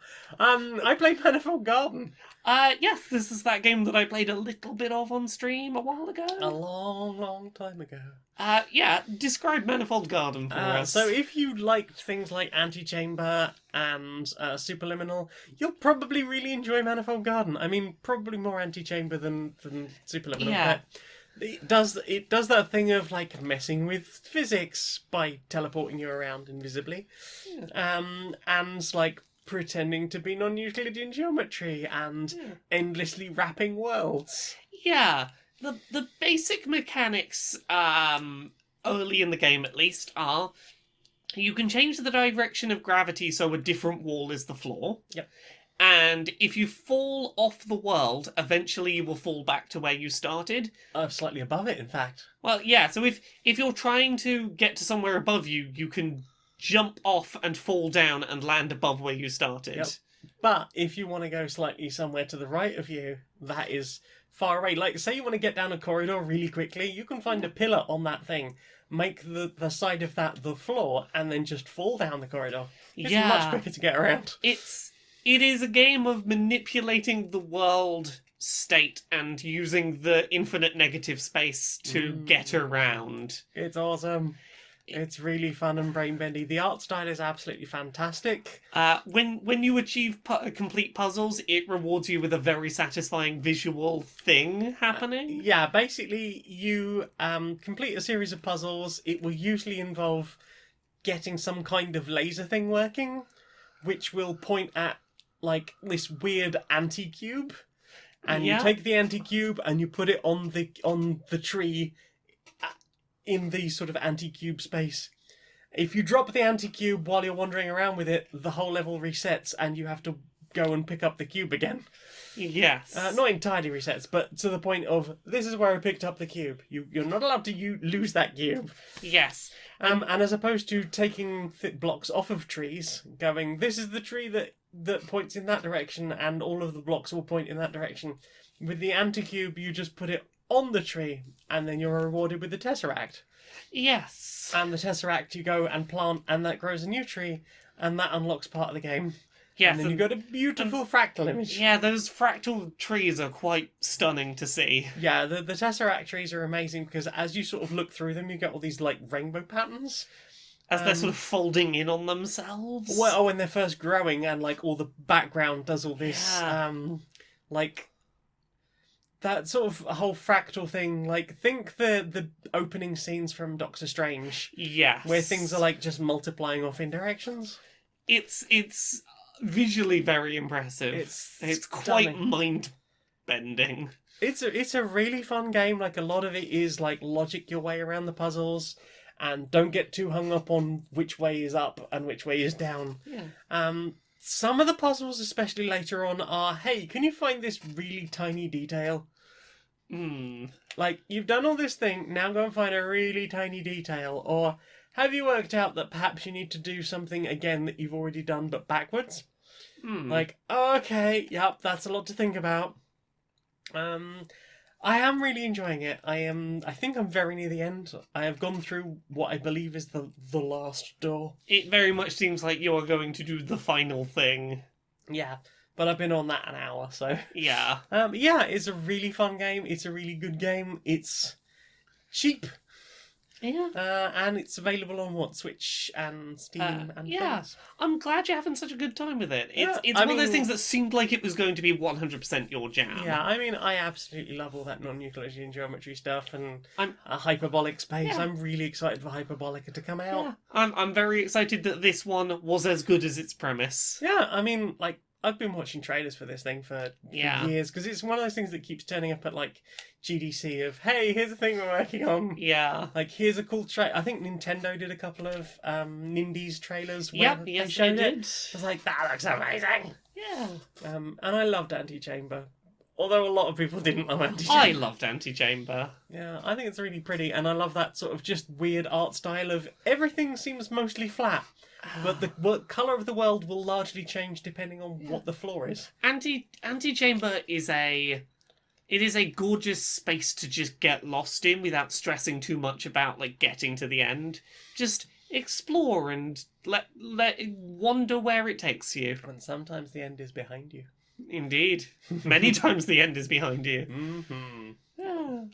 I played Manifold Garden. Yes, this is that game that I played a little bit of on stream a while ago. A long time ago. Yeah, describe Manifold Garden for us. So if you liked things like Antichamber and Superliminal, you'll probably really enjoy Manifold Garden. I mean, probably more Antichamber than Superliminal. Yeah. But it does that thing of like messing with physics by teleporting you around invisibly, and like pretending to be non-Euclidean geometry and endlessly wrapping worlds. Yeah, the basic mechanics, early in the game at least, are you can change the direction of gravity so a different wall is the floor. Yep. And if you fall off the world, eventually you will fall back to where you started. Slightly above it, in fact. Well, yeah, so if you're trying to get to somewhere above you, you can jump off and fall down and land above where you started. Yep. But if you want to go slightly somewhere to the right of you, that is far away. Like, say you want to get down a corridor really quickly, you can find a pillar on that thing, make the side of that the floor, and then just fall down the corridor. It's much quicker to get around. It is a game of manipulating the world state and using the infinite negative space to get around. It's awesome. It's really fun and brain-bendy. The art style is absolutely fantastic. When you achieve complete puzzles, it rewards you with a very satisfying visual thing happening. Yeah, basically, you complete a series of puzzles. It will usually involve getting some kind of laser thing working, which will point at, like, this weird anti-cube. And you take the anti-cube and you put it on the tree in the sort of anti-cube space. If you drop the anti-cube while you're wandering around with it, the whole level resets and you have to go and pick up the cube again. Yes. Not entirely resets, but to the point of, this is where I picked up the cube. You're not allowed to lose that cube. Yes. And as opposed to taking thick blocks off of trees, going, this is the tree that points in that direction, and all of the blocks will point in that direction. With the anti-cube, you just put it on the tree, and then you're rewarded with the Tesseract. Yes. And the Tesseract you go and plant, and that grows a new tree, and that unlocks part of the game. Yes. And then you got a beautiful fractal image. Yeah, those fractal trees are quite stunning to see. Yeah, the Tesseract trees are amazing because as you sort of look through them, you get all these, like, rainbow patterns. As they're sort of folding in on themselves. Well, when they're first growing and, like, all the background does all this, like, that sort of whole fractal thing. Like, think the opening scenes from Doctor Strange. Yes. Where things are, like, just multiplying off in directions. It's visually very impressive. It's quite mind-bending. It's a really fun game. Like, a lot of it is, like, logic your way around the puzzles. And don't get too hung up on which way is up and which way is down. Yeah. Some of the puzzles, especially later on, are, hey, can you find this really tiny detail? Like, you've done all this thing, now go and find a really tiny detail. Or, have you worked out that perhaps you need to do something again that you've already done but backwards? Like, okay, yep, that's a lot to think about. I am really enjoying it. I think I'm very near the end. I have gone through what I believe is the last door. It very much seems like you're going to do the final thing. Yeah, but I've been on that an hour, so... Yeah. Yeah, it's a really fun game. It's a really good game. It's cheap. Yeah. And it's available on, Switch and Steam and things. I'm glad you're having such a good time with it. Yeah, It's one of those things that seemed like it was going to be 100% your jam. Yeah, I mean, I absolutely love all that non-Euclidean geometry stuff and I'm hyperbolic space. Yeah. I'm really excited for Hyperbolica to come out. Yeah. I'm very excited that this one was as good as its premise. Yeah, I mean, like, I've been watching trailers for this thing for years, because it's one of those things that keeps turning up at, like, GDC of, hey, here's a thing we're working on. Yeah. Like, here's a cool trailer. I think Nintendo did a couple of Nindies trailers where they yes, showed they it. did. I was like, that looks amazing. Yeah. And I loved Antichamber. Although a lot of people didn't love Antichamber. I loved Antichamber. Yeah, I think it's really pretty, and I love that sort of just weird art style of everything seems mostly flat. But the colour of the world will largely change depending on what the floor is. Antichamber is a gorgeous space to just get lost in without stressing too much about, like, getting to the end. Just explore and let wonder where it takes you. And sometimes the end is behind you. Indeed. Many times the end is behind you. Mm-hmm. Yeah.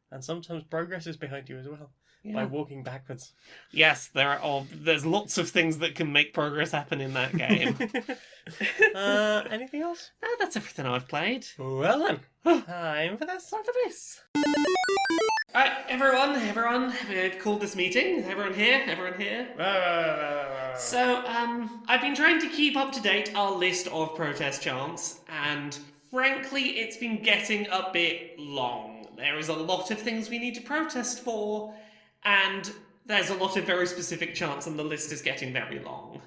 And sometimes progress is behind you as well. Yeah. By walking backwards. Yes, there's lots of things that can make progress happen in that game. Anything else? No, that's everything I've played. Well then, time for this. Time for this. Alright, everyone, we've called this meeting. Everyone here? So, I've been trying to keep up to date our list of protest chants, and frankly, it's been getting a bit long. There is a lot of things we need to protest for, and there's a lot of very specific chants and the list is getting very long.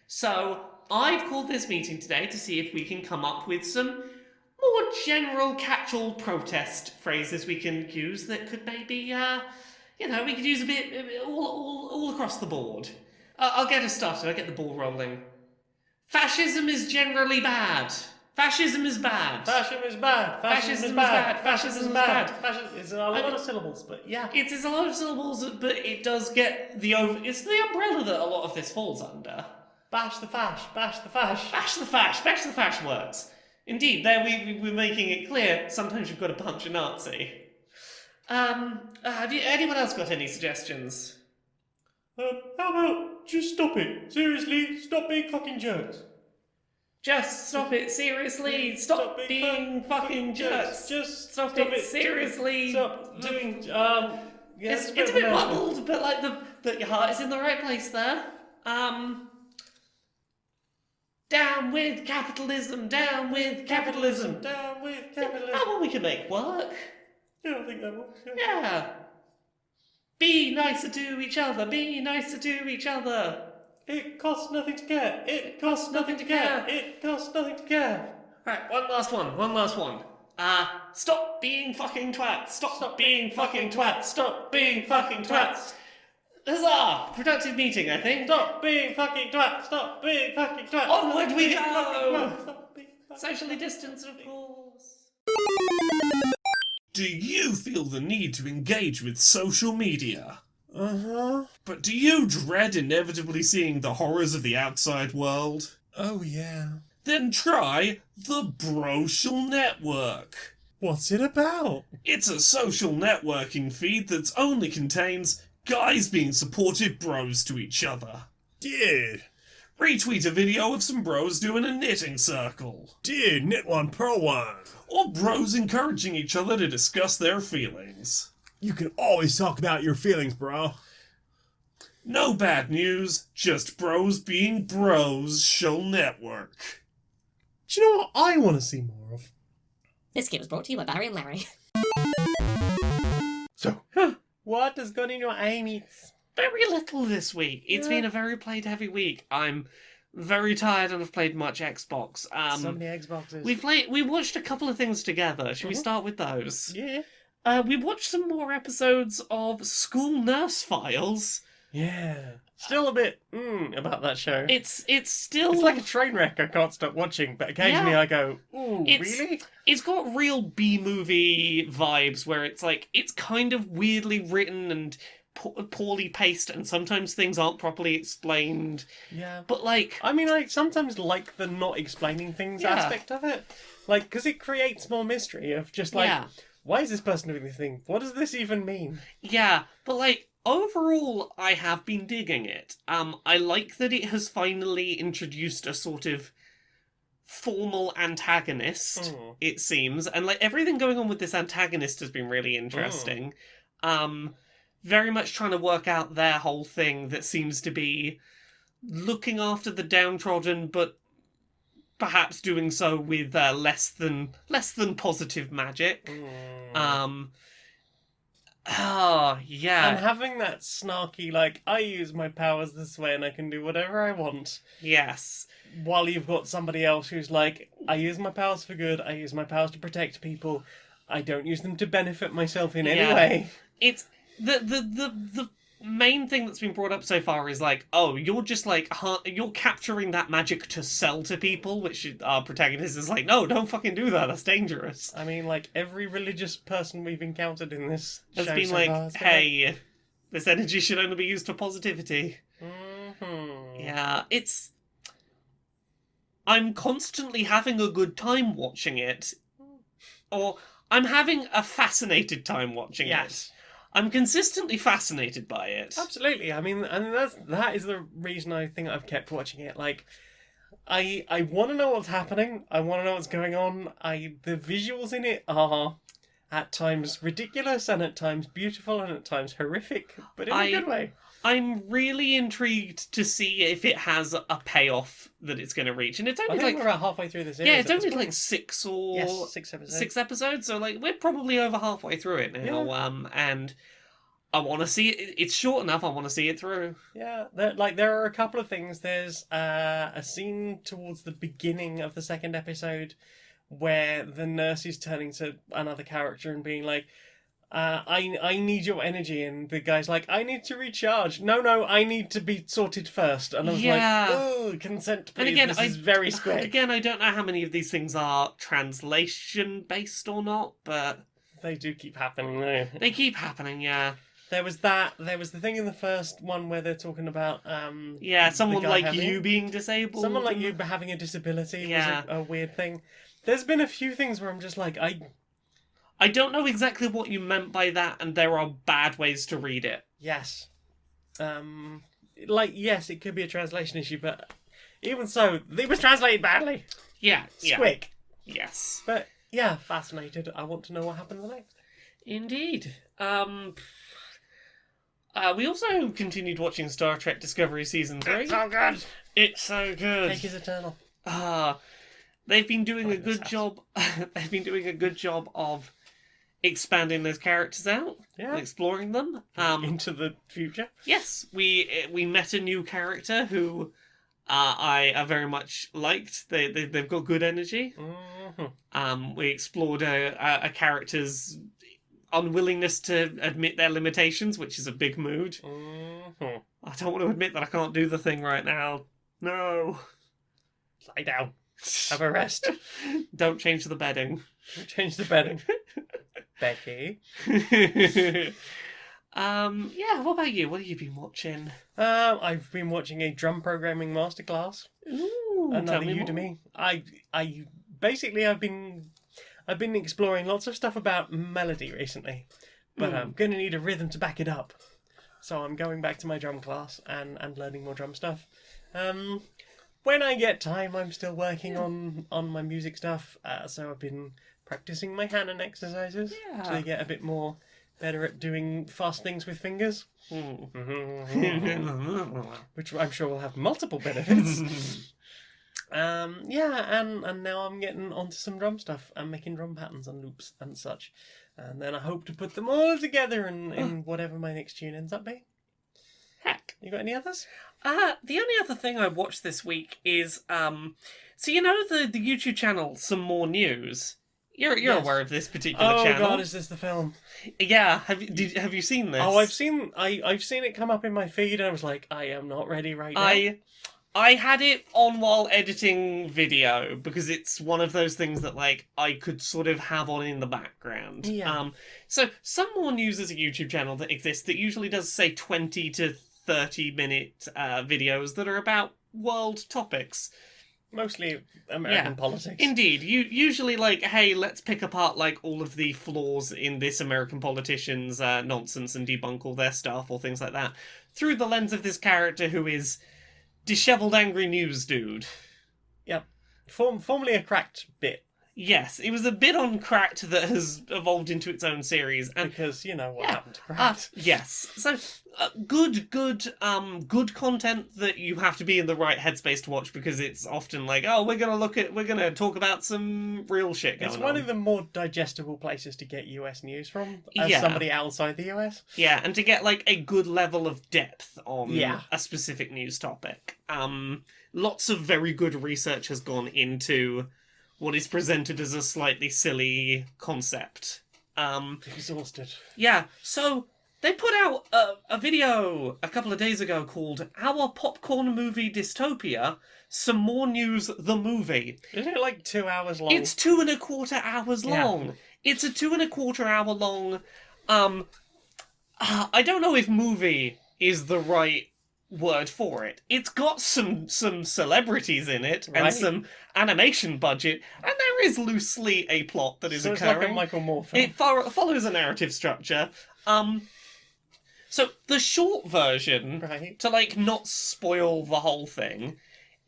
So I've called this meeting today to see if we can come up with some more general catch-all protest phrases we can use that could maybe, we could use a bit all across the board. I'll get us started. I'll get the ball rolling. Fascism is generally bad. Fascism is bad. Fascism is bad. Fascism is bad. Fascism is bad. It's a lot of syllables, but yeah. It is a lot of syllables, but it does get it's the umbrella that a lot of this falls under. Bash the fash, bash the fash. Bash the fash works. Indeed, there we're making it clear, sometimes you've got to punch a Nazi. Have anyone else got any suggestions? How about just stop it? Seriously, stop being fucking jerks. Just stop it, seriously. Stop being fucking jerks. Just stop it, seriously. Stop doing. It's a bit muddled, but but your heart is in the right place there. Down with capitalism. Down with capitalism. Down with capitalism. How about we can make work? Yeah, I think that works. Yeah. Be nicer to each other. Be nicer to each other. It costs nothing to care. It costs nothing to care. It costs nothing to care. Right, one last one. Stop being fucking twats. Stop being fucking twats. Stop being fucking twats. Huzzah! Productive meeting, I think. Stop being fucking twats. Stop being fucking twats. Onward we go. Socially distanced, of course. Do you feel the need to engage with social media? Uh-huh. But do you dread inevitably seeing the horrors of the outside world? Oh, yeah. Then try the Brosocial Network. What's it about? It's a social networking feed that only contains guys being supportive bros to each other. Dude. Retweet a video of some bros doing a knitting circle. Dude, knit one, pro one. Or bros encouraging each other to discuss their feelings. You can always talk about your feelings, bro. No bad news, just bros being bros. Social network. Do you know what I want to see more of? This game was brought to you by Barry and Larry. So, what has gone in your eye meats? Very little this week. It's been a very played-heavy week. I'm very tired and have played much Xbox. So many Xboxes. We watched a couple of things together. Should we start with those? Yeah. We watched some more episodes of School Nurse Files. Yeah. Still a bit about that show. It's still... It's like a train wreck I can't stop watching, but occasionally I go, ooh, really? It's got real B-movie vibes where it's like, it's kind of weirdly written and poorly paced, and sometimes things aren't properly explained. Yeah. But like... I mean, I sometimes like the not explaining things aspect of it. Like, because it creates more mystery of just like... Yeah. Why is this person doing this thing? What does this even mean? Yeah, but like, overall, I have been digging it. I like that it has finally introduced a sort of formal antagonist, it seems. And like, everything going on with this antagonist has been really interesting. Very much trying to work out their whole thing that seems to be looking after the downtrodden, but perhaps doing so with less than positive magic. Yeah. And having that snarky, like, I use my powers this way and I can do whatever I want. Yes. While you've got somebody else who's like, I use my powers for good, I use my powers to protect people, I don't use them to benefit myself in any way. It's... The main thing that's been brought up so far is like, oh, you're just like, you're capturing that magic to sell to people, which our protagonist is like, no, don't fucking do that, that's dangerous. I mean, like, every religious person we've encountered in this has show been so like, far, hey, this energy should only be used for positivity. Yeah, it's... I'm constantly having a good time watching it. Or, I'm having a fascinated time watching it. I'm consistently fascinated by it. Absolutely. I mean, and that is the reason I think I've kept watching it. Like, I want to know what's happening. I want to know what's going on. The visuals in it are at times ridiculous and at times beautiful and at times horrific, but in a good way. I'm really intrigued to see if it has a payoff that it's going to reach, and it's only I think we're about halfway through the series. Yeah, it's only like six episodes. 6 episodes. So like we're probably over halfway through it now, and I want to see it. It's short enough. I want to see it through. Yeah, there are a couple of things. There's a scene towards the beginning of the second episode where the nurse is turning to another character and being like, I need your energy, and the guy's like, I need to recharge. No, I need to be sorted first. And I was Yeah. like, oh, consent, please. And again, this is very squick. Again, I don't know how many of these things are translation based or not, but They do keep happening, though. they keep happening. Yeah, There was that. There was the thing in the first one where they're talking about yeah. Someone guy like having- you being disabled. someone like you having a disability Yeah. was a weird thing. There's been a few things where I'm just like, I don't know exactly what you meant by that, and there are bad ways to read it. yes. Yes, it could be a translation issue, but even so, it was translated badly. Yeah, yeah. Quick. Yes. But yeah, fascinated. I want to know what happens next. Indeed. We also continued watching Star Trek Discovery Season 3. So good. It's so good. Cake is eternal. They've been doing a Fine, good that's job. They've been doing a good job of expanding those characters out, Yeah. and exploring them. Into the future. Yes, we met a new character who I very much liked. They've got good energy. Mm-hmm. We explored a character's unwillingness to admit their limitations, which is a big mood. Mm-hmm. I don't want to admit that I can't do the thing right now. No. Lie down. Have a rest. Don't change the bedding. Change the bedding. Becky. Yeah, what about you? What have you been watching? I've been watching a drum programming masterclass. Ooh, tell Another me Udemy. I basically I've been exploring lots of stuff about melody recently, but I'm gonna need a rhythm to back it up. So I'm going back to my drum class and learning more drum stuff. When I get time, I'm still working on my music stuff. So I've been practicing my hand and exercises to get a bit more better at doing fast things with fingers. Which I'm sure will have multiple benefits. And now I'm getting onto some drum stuff and making drum patterns and loops and such. And then I hope to put them all together in whatever my next tune ends up being. Heck. You got any others? The only other thing I watched this week is, so you know the YouTube channel Some More News? You're Yes. aware of this particular Oh channel? god, is this the film? Yeah, have you seen this? Oh, I've seen it come up in my feed and I was like, I am not ready right now. I had it on while editing video because it's one of those things that like I could sort of have on in the background. Yeah. So Some More News is a YouTube channel that exists that usually does say 20 to 30-minute videos that are about world topics. Mostly American politics. Indeed. You usually like, hey, let's pick apart like all of the flaws in this American politician's nonsense and debunk all their stuff or things like that through the lens of this character who is disheveled angry news dude. Yep. Formerly a cracked bit. Yes, it was a bit on Cracked that has evolved into its own series, and Because you know what Yeah. happened to cracked. yes, so good content that you have to be in the right headspace to watch because it's often like, oh, we're gonna talk about some real shit going It's on. one of the more digestible places to get US news from as Yeah. somebody outside the US. Yeah, and to get like a good level of depth on Yeah. a specific news topic. Lots of very good research has gone into what is presented as a slightly silly concept. Exhausted. Yeah, so they put out a video a couple of days ago called Our Popcorn Movie Dystopia, Some More News, the Movie. Isn't it like 2 hours long? It's 2.25 hours Yeah. long. It's a 2.25 hour long, I don't know if movie is the right word for it. It's got some celebrities in it and Right. some animation budget, and there is loosely a plot that is so it's occurring. like a Michael Moore film. It follows a narrative structure. So the short version, Right. to like not spoil the whole thing,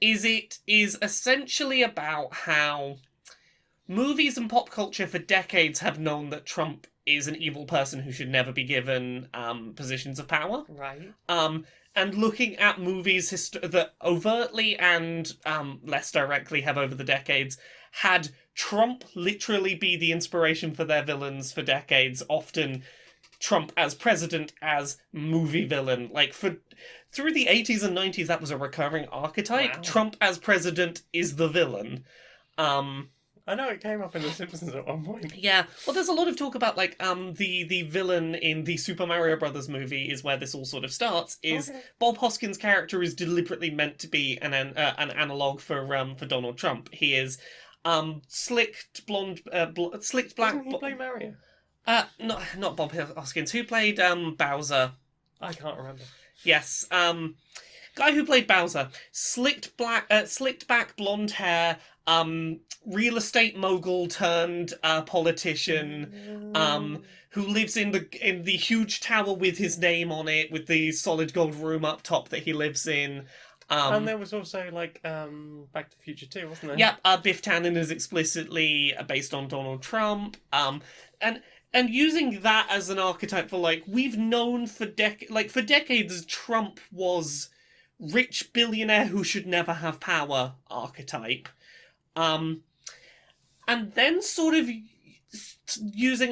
is it is essentially about how movies and pop culture for decades have known that Trump is an evil person who should never be given positions of power. Right. And looking at movies that overtly and less directly have over the decades had Trump literally be the inspiration for their villains for decades, often Trump as president as movie villain. Like, through the 80s and 90s, that was a recurring archetype. Wow. Trump as president is the villain. I know it came up in The Simpsons at one point. Yeah, well, there's a lot of talk about, like, the villain in the Super Mario Brothers movie is where this all sort of starts, is Bob Hoskins' character is deliberately meant to be an analogue for Donald Trump. He is, slicked blonde, slicked black... Doesn't he play Mario? Not Bob Hoskins. Who played, Bowser? I can't remember. Yes, guy who played Bowser. Slicked back blonde hair, real estate mogul turned politician, who lives in the huge tower with his name on it, with the solid gold room up top that he lives in. And there was also, like, Back to the Future 2, wasn't there? Yeah, Biff Tannen is explicitly based on Donald Trump. And using that as an archetype for, like, we've known for decades Trump was rich billionaire who should never have power archetype. And then sort of using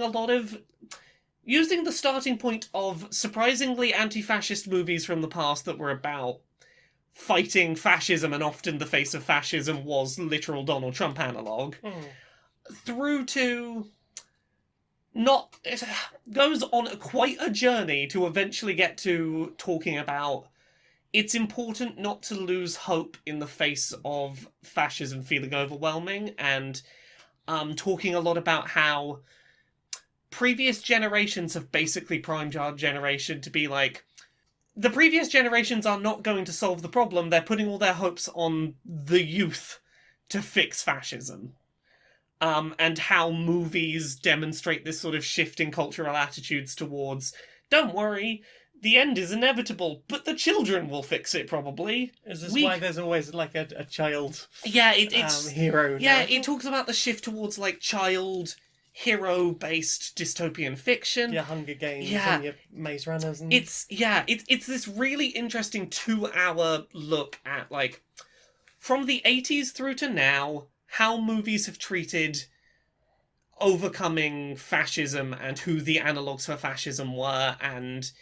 the starting point of surprisingly anti-fascist movies from the past that were about fighting fascism, and often the face of fascism was literal Donald Trump analogue, through to it goes on quite a journey to eventually get to talking about it's important not to lose hope in the face of fascism feeling overwhelming, and talking a lot about how previous generations have basically primed our generation to be like, the previous generations are not going to solve the problem, they're putting all their hopes on the youth to fix fascism. And how movies demonstrate this sort of shift in cultural attitudes towards, don't worry, the end is inevitable, but the children will fix it, probably. Is this why there's always, like, a child it's hero? Yeah, it talks about the shift towards, like, child hero-based dystopian fiction. Your Hunger Games and your Maze Runners. And... It's this really interesting 2-hour look at, like, from the 80s through to now, how movies have treated overcoming fascism and who the analogues for fascism were, and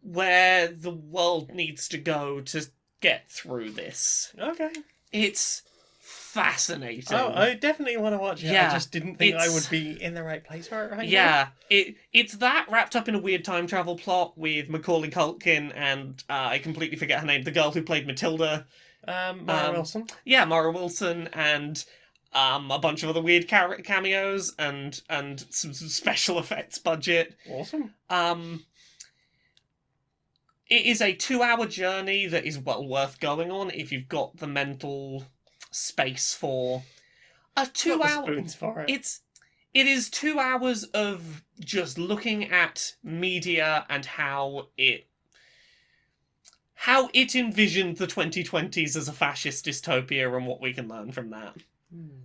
where the world needs to go to get through this. Okay. It's fascinating. Oh, I definitely want to watch it. Yeah, I just didn't think I would be in the right place for it right now. Yeah, it's that wrapped up in a weird time travel plot with Macaulay Culkin and I completely forget her name, the girl who played Matilda. Mara Wilson. Yeah, Mara Wilson, and a bunch of other weird cameos and some special effects budget. Awesome. It is a 2-hour journey that is well worth going on if you've got the mental space for a 2-hour. Spoons for it. It is 2 hours of just looking at media and how it envisioned the 2020s as a fascist dystopia and what we can learn from that.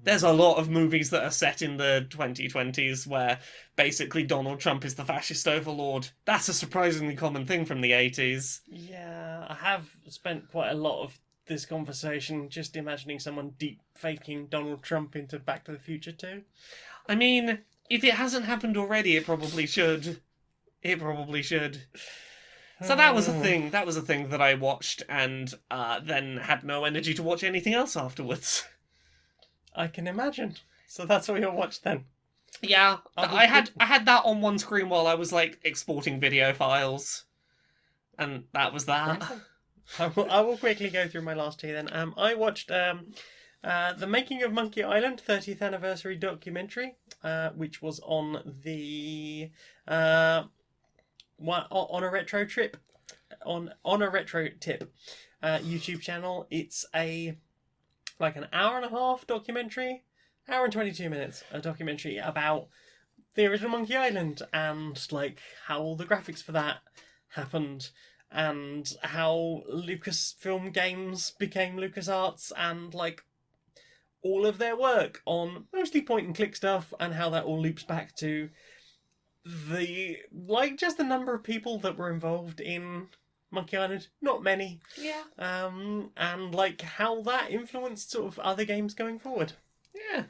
There's a lot of movies that are set in the 2020s where basically Donald Trump is the fascist overlord. That's a surprisingly common thing from the 80s. Yeah, I have spent quite a lot of this conversation just imagining someone deep faking Donald Trump into Back to the Future 2. I mean, if it hasn't happened already, it probably should. It probably should. So that was a thing. That was a thing that I watched, and then had no energy to watch anything else afterwards. I can imagine. So that's what you'll watch then. Yeah, I had that on one screen while I was like exporting video files, and that was that. I will quickly go through my last two then. I watched The Making of Monkey Island 30th anniversary documentary, which was on the on a retro tip YouTube channel. It's an hour and a half documentary, hour and 22 minutes, a documentary about the original Monkey Island and like how all the graphics for that happened and how Lucasfilm Games became LucasArts and like all of their work on mostly point and click stuff and how that all loops back to the just the number of people that were involved in Monkey Island, not many. Yeah. And like how that influenced sort of other games going forward. Yeah.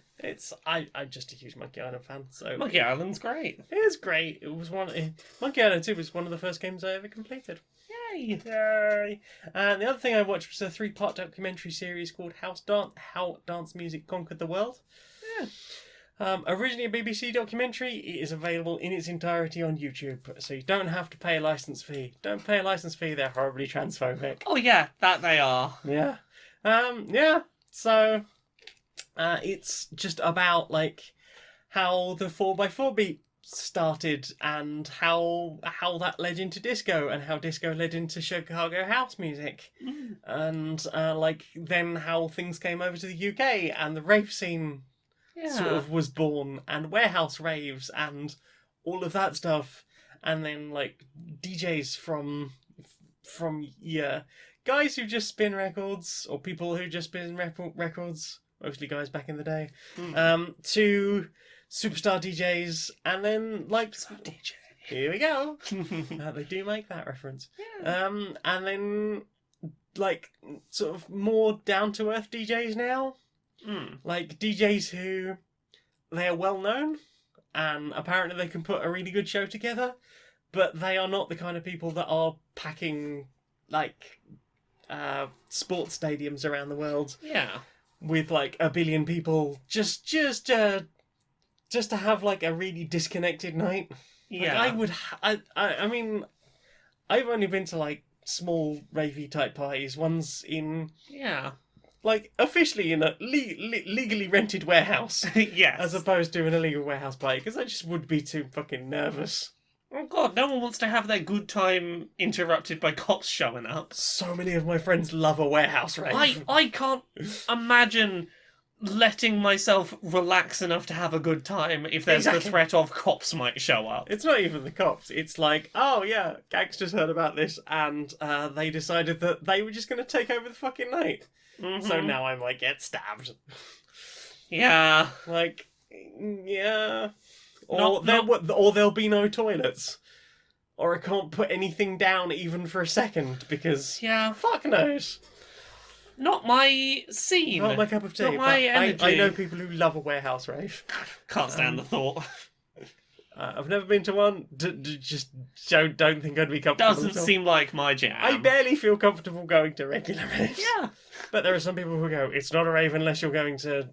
I'm just a huge Monkey Island fan, so Monkey Island's great. it was great. Monkey Island 2 was one of the first games I ever completed. Yay. Yay! And the other thing I watched was a 3-part documentary series called How Dance Music Conquered the World. Yeah. Originally a BBC documentary, it is available in its entirety on YouTube, so you don't have to pay a license fee. Don't pay a license fee; they're horribly transphobic. Oh yeah, that they are. Yeah. Yeah. So, it's just about like how the 4x4 beat started and how that led into disco and how disco led into Chicago house music, and like then how things came over to the UK and the rave scene sort of was born, and warehouse raves and all of that stuff, and then like DJs from guys who just spin records or people who just spin records, mostly guys back in the day, to superstar DJs, and then like DJ. here we go. They do make that reference. And then like sort of more down to earth DJs now. Like DJs who they're well known and apparently they can put a really good show together, but they are not the kind of people that are packing like sports stadiums around the world. Yeah. With like a billion people just to have like a really disconnected night. Yeah. Like, I mean, I've only been to like small ravey type parties. One's in Yeah. like officially in a legally rented warehouse, Yes. as opposed to an illegal warehouse party, because I just would be too fucking nervous. Oh god, no one wants to have their good time interrupted by cops showing up. So many of my friends love a warehouse rave. I can't imagine letting myself relax enough to have a good time if there's the threat of cops might show up. It's not even the cops. It's like, oh yeah, gangsters heard about this and they decided that they were just going to take over the fucking night. So now I might get stabbed. Yeah. Like, yeah. Or there'll be no toilets. Or I can't put anything down even for a second because... Yeah. Fuck knows. Not my scene. Not my cup of tea. Not my energy. I know people who love a warehouse rave. Can't stand the thought. I've never been to one. Just don't think I'd be comfortable. Doesn't seem like my jam. I barely feel comfortable going to regular raves. Yeah. But there are some people who go, it's not a rave unless you're going to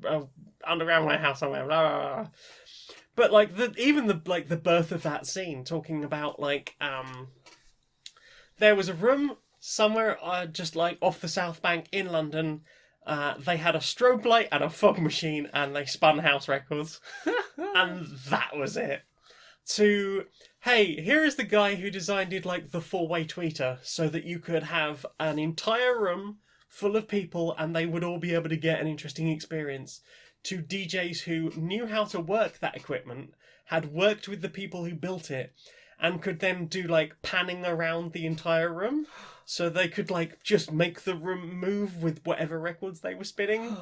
a underground warehouse somewhere. Blah, blah, blah. But like the birth of that scene, talking about like there was a room somewhere just like off the South Bank in London. They had a strobe light and a fog machine, and they spun house records, and that was it. To hey, here is the guy who designed it like the 4-way tweeter, so that you could have an entire room full of people, and they would all be able to get an interesting experience. To DJs who knew how to work that equipment, had worked with the people who built it, and could then do like panning around the entire room. So they could like just make the room move with whatever records they were spinning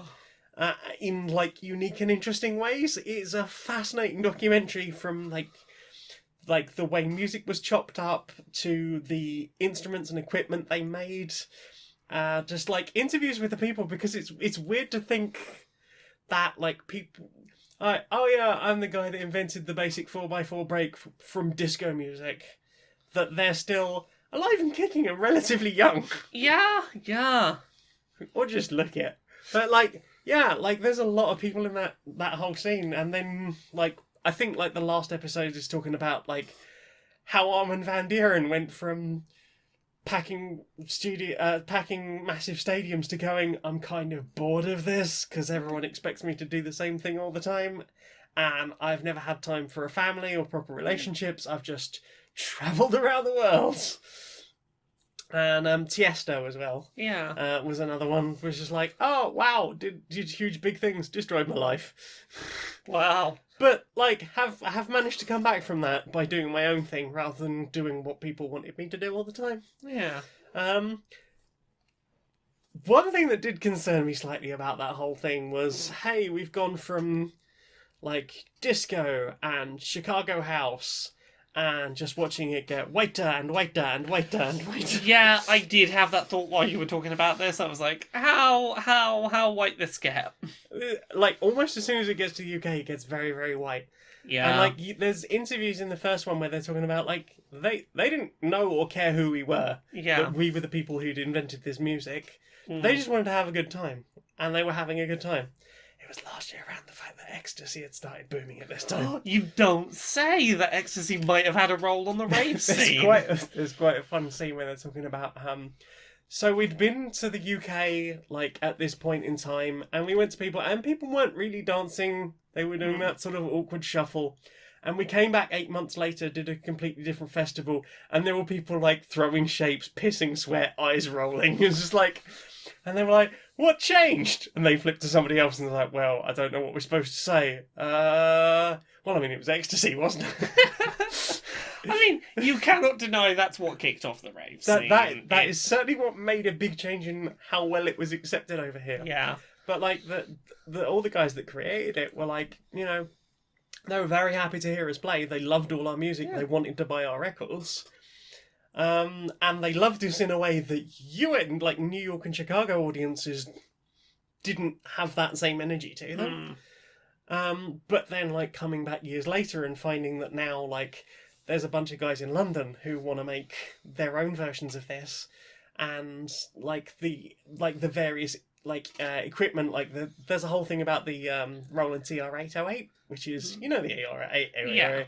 in like unique and interesting ways. It's a fascinating documentary from like the way music was chopped up to the instruments and equipment they made. Just like interviews with the people, because it's weird to think that like people. Oh yeah, I'm the guy that invented the basic 4x4 break from disco music. That they're still alive and kicking and relatively young. Yeah. Or just look it. But like, yeah, like there's a lot of people in that whole scene. And then like, I think like the last episode is talking about like how Armin van Buuren went from packing massive stadiums to going, I'm kind of bored of this because everyone expects me to do the same thing all the time. And I've never had time for a family or proper relationships. I've just travelled around the world. And Tiesto as well. Yeah. Was another one, which is like, oh wow, did huge big things, destroyed my life. Wow. But like have managed to come back from that by doing my own thing rather than doing what people wanted me to do all the time. Yeah. One thing that did concern me slightly about that whole thing was, hey, we've gone from like disco and Chicago house and just watching it get whiter and whiter and whiter and whiter. Yeah, I did have that thought while you were talking about this. I was like, how white this get? like almost as soon as it gets to the UK, it gets very, very white. Yeah. And like, there's interviews in the first one where they're talking about like they didn't know or care who we were. Yeah. That we were the people who'd invented this music. They just wanted to have a good time, and they were having a good time. It was last year around the fact that ecstasy had started booming at this time. You don't say that ecstasy might have had a role on the rave scene. There's quite a fun scene where they're talking about so we'd been to the UK like at this point in time, and we went to people, and people weren't really dancing. They were doing that sort of awkward shuffle. And we came back 8 months later, did a completely different festival, and there were people like throwing shapes, pissing sweat, eyes rolling. It was just like, and they were like, "What changed?" And they flipped to somebody else, and they're like, "Well, I don't know what we're supposed to say." Well, I mean, it was ecstasy, wasn't it? I mean, you cannot deny that's what kicked off the rave scene. That is certainly what made a big change in how well it was accepted over here. Yeah. But like all the guys that created it were like, you know, they were very happy to hear us play. They loved all our music. They wanted to buy our records. And they loved us in a way that like New York and Chicago audiences didn't have that same energy to them. But then like coming back years later and finding that now like there's a bunch of guys in London who want to make their own versions of this, and like the various like equipment, like there's a whole thing about the Roland TR-808, which is, you know, the AR-8 area. Yeah.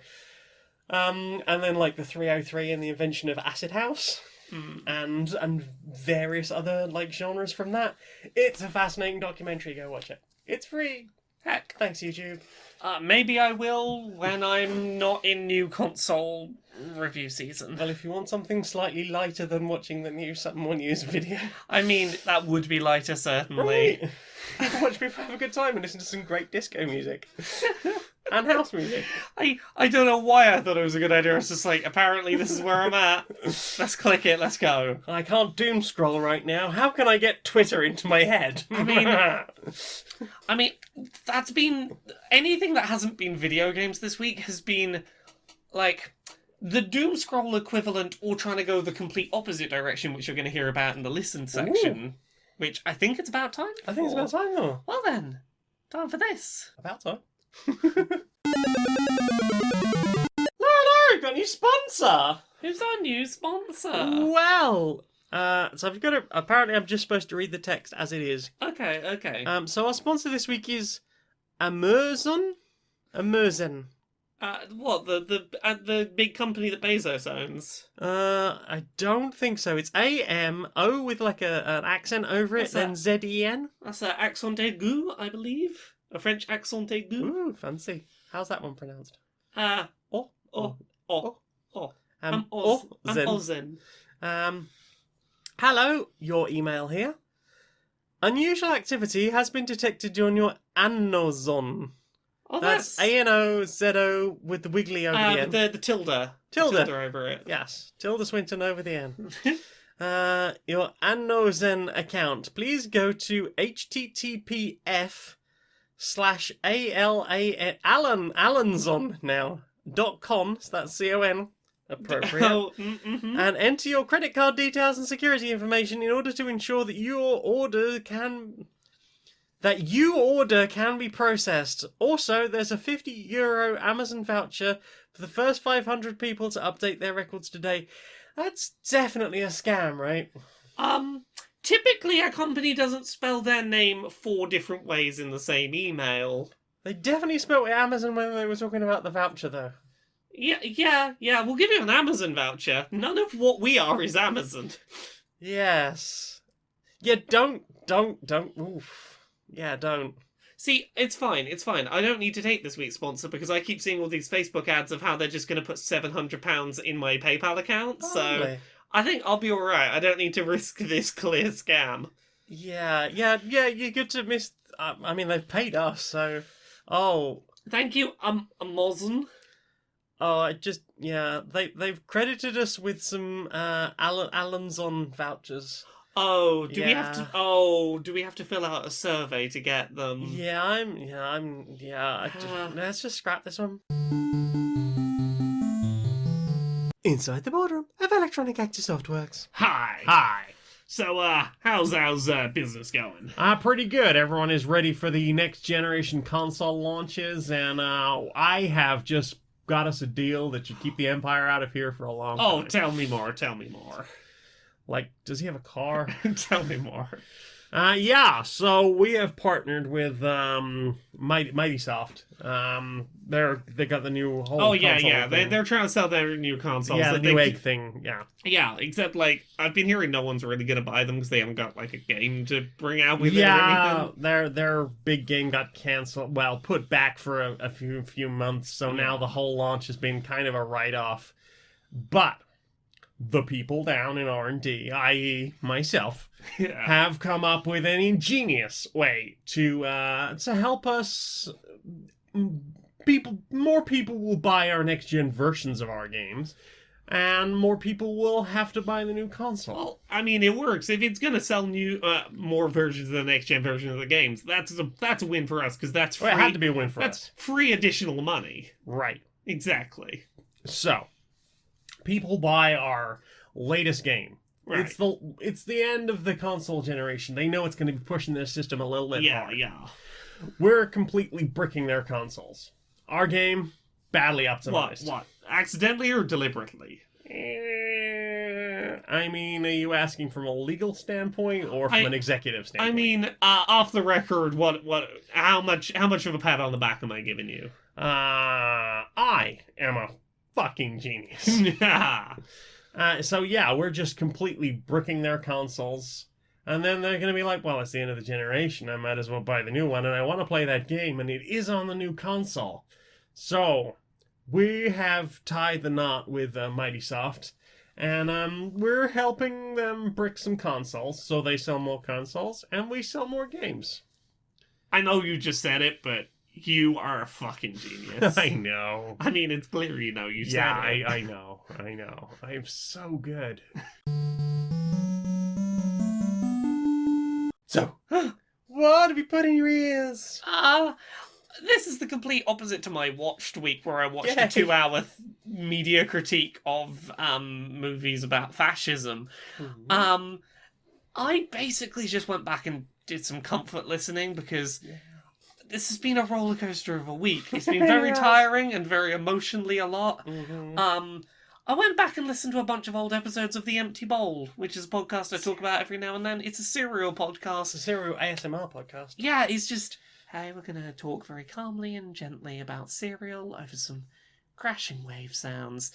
And then like the 303 and the invention of acid house. And various other like genres from that. It's a fascinating documentary. Go watch it. It's free. Heck. Thanks, YouTube. Maybe I will when I'm not in new console review season. Well, if you want something slightly lighter than watching the new More News video. I mean, that would be lighter, certainly. Right. Watch people have a good time and listen to some great disco music. And house music. I don't know why I thought it was a good idea. It's just like, apparently this is where I'm at. Let's click it, let's go. I can't doom scroll right now. How can I get Twitter into my head? I mean, that's been... Anything that hasn't been video games this week has been, like, the doom scroll equivalent, or trying to go the complete opposite direction, which you're going to hear about in the listen section. Ooh. Which I think it's about time for. I think it's about time, though. Well then, time for this. About time. No, got a new sponsor. Who's our new sponsor? Well, so I've got to. Apparently, I'm just supposed to read the text as it is. Okay. So our sponsor this week is Amazon. What the big company that Bezos owns? I don't think so. It's AMO with like an accent over it, then ZEN. That's an accent aigu, I believe. A French accent aigu. Ooh, fancy. How's that one pronounced? Ozen. Hello, your email here. Unusual activity has been detected on your Anozon. Oh, that's ANO-ZO with the wiggly over the end. The tilde. Tilde over it. Yes, Tilda Swinton over the end. Your Anozen account. Please go to https://Allanzon.com. So that's CON. Appropriate. And enter your credit card details and security information in order to ensure that your order can be processed. Also, there's a €50 Amazon voucher for the first 500 people to update their records today. That's definitely a scam, right? Typically a company doesn't spell their name 4 different ways in the same email. They definitely spelled it Amazon when they were talking about the voucher, though. Yeah, we'll give you an Amazon voucher. None of what we are is Amazon. Yes. Yeah, don't. Oof. Yeah, don't. See, it's fine. I don't need to take this week's sponsor because I keep seeing all these Facebook ads of how they're just going to put £700 in my PayPal account. So I think I'll be alright. I don't need to risk this clear scam. Yeah, you're good to miss... I mean, they've paid us, so... Oh. Thank you, Amazon. Oh, they've credited us with some Allanzon vouchers. Oh, do we have to fill out a survey to get them? Let's just scrap this one. Inside the boardroom of Electronic Actor Softworks. Hi. So, how's business going? Pretty good. Everyone is ready for the next generation console launches, and I have just got us a deal that should keep the Empire out of here for a long time. Oh, tell me more. Like, does he have a car? Tell me more. Yeah, so we have partnered with Mighty Soft. They got the new whole Oh, yeah, console yeah. thing. They're trying to sell their new consoles. Yeah, the that new they egg thing, yeah. Yeah, except, like, I've been hearing no one's really gonna buy them because they haven't got, like, a game to bring out with it or Yeah, anything. their big game got canceled, well, put back for a few months, so now the whole launch has been kind of a write-off. But the people down in R&D, i.e. myself, Yeah. have come up with an ingenious way to help us. More people will buy our next-gen versions of our games, and more people will have to buy the new console. Well, I mean, it works. If it's gonna sell more versions of the next-gen version of the games, that's a win for us, because that's free. Well, it had to be a win for That's us. free additional money. Right. Exactly. So, people buy our latest game. Right. It's the end of the console generation. They know it's going to be pushing their system a little bit hard. Yeah. We're completely bricking their consoles. Our game, badly optimized. What? Accidentally or deliberately? I mean, are you asking from a legal standpoint or from an executive standpoint? I mean, off the record, how much of a pat on the back am I giving you? I am a fucking genius. So yeah, we're just completely bricking their consoles. And then they're going to be like, well, it's the end of the generation. I might as well buy the new one. And I want to play that game. And it is on the new console. So we have tied the knot with Mighty Soft. And we're helping them brick some consoles. So they sell more consoles. And we sell more games. I know you just said it, but you are a fucking genius. I know. I mean, it's clear you know you said it. I know. I'm so good. So, what have you put in your ears? This is the complete opposite to my watched week, where I watched Yay. a 2-hour media critique of movies about fascism. I basically just went back and did some comfort listening, because this has been a roller coaster of a week. It's been very tiring and very emotionally a lot. I went back and listened to a bunch of old episodes of The Empty Bowl, which is a podcast I talk about every now and then. It's a serial podcast. It's a serial ASMR podcast. Yeah, it's just, hey, we're going to talk very calmly and gently about cereal over some crashing wave sounds.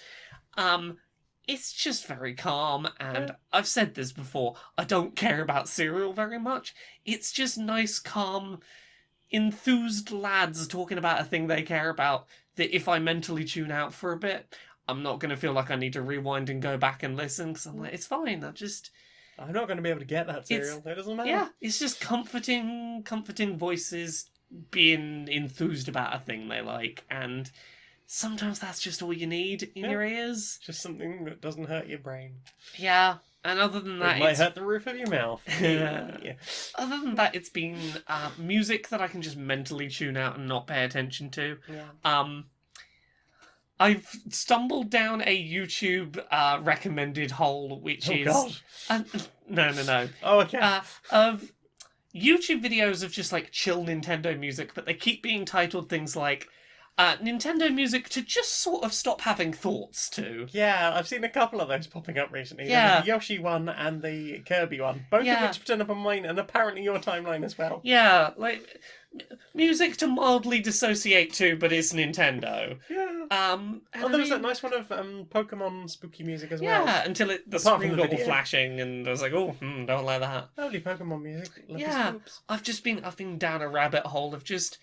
It's just very calm, and I've said this before, I don't care about cereal very much. It's just nice, calm, enthused lads talking about a thing they care about, that if I mentally tune out for a bit, I'm not going to feel like I need to rewind and go back and listen, because I'm like, it's fine, I'm not going to be able to get that cereal. It doesn't matter. yeah, it's just comforting voices being enthused about a thing they like, and sometimes that's just all you need in your ears. Just something that doesn't hurt your brain. Yeah, and other than that, It might hurt the roof of your mouth. Yeah. Other than that, it's been music that I can just mentally tune out and not pay attention to. Yeah. I've stumbled down a YouTube recommended hole, which is... God. No. Oh, okay. Of YouTube videos of just, like, chill Nintendo music, but they keep being titled things like Nintendo music to just sort of stop having thoughts to. Yeah, I've seen a couple of those popping up recently. Yeah. There's the Yoshi one and the Kirby one. Both Yeah. of which have turned up on mine, and apparently your timeline as well. Yeah, like, music to mildly dissociate to, but is Nintendo. Yeah. And Oh, there was that nice one of Pokemon spooky music as well. Yeah, until the Apart screen from the got all video. flashing, and I was like, oh, don't like that. Lovely Pokemon music. Lovely Yeah. scoops. I've been down a rabbit hole of just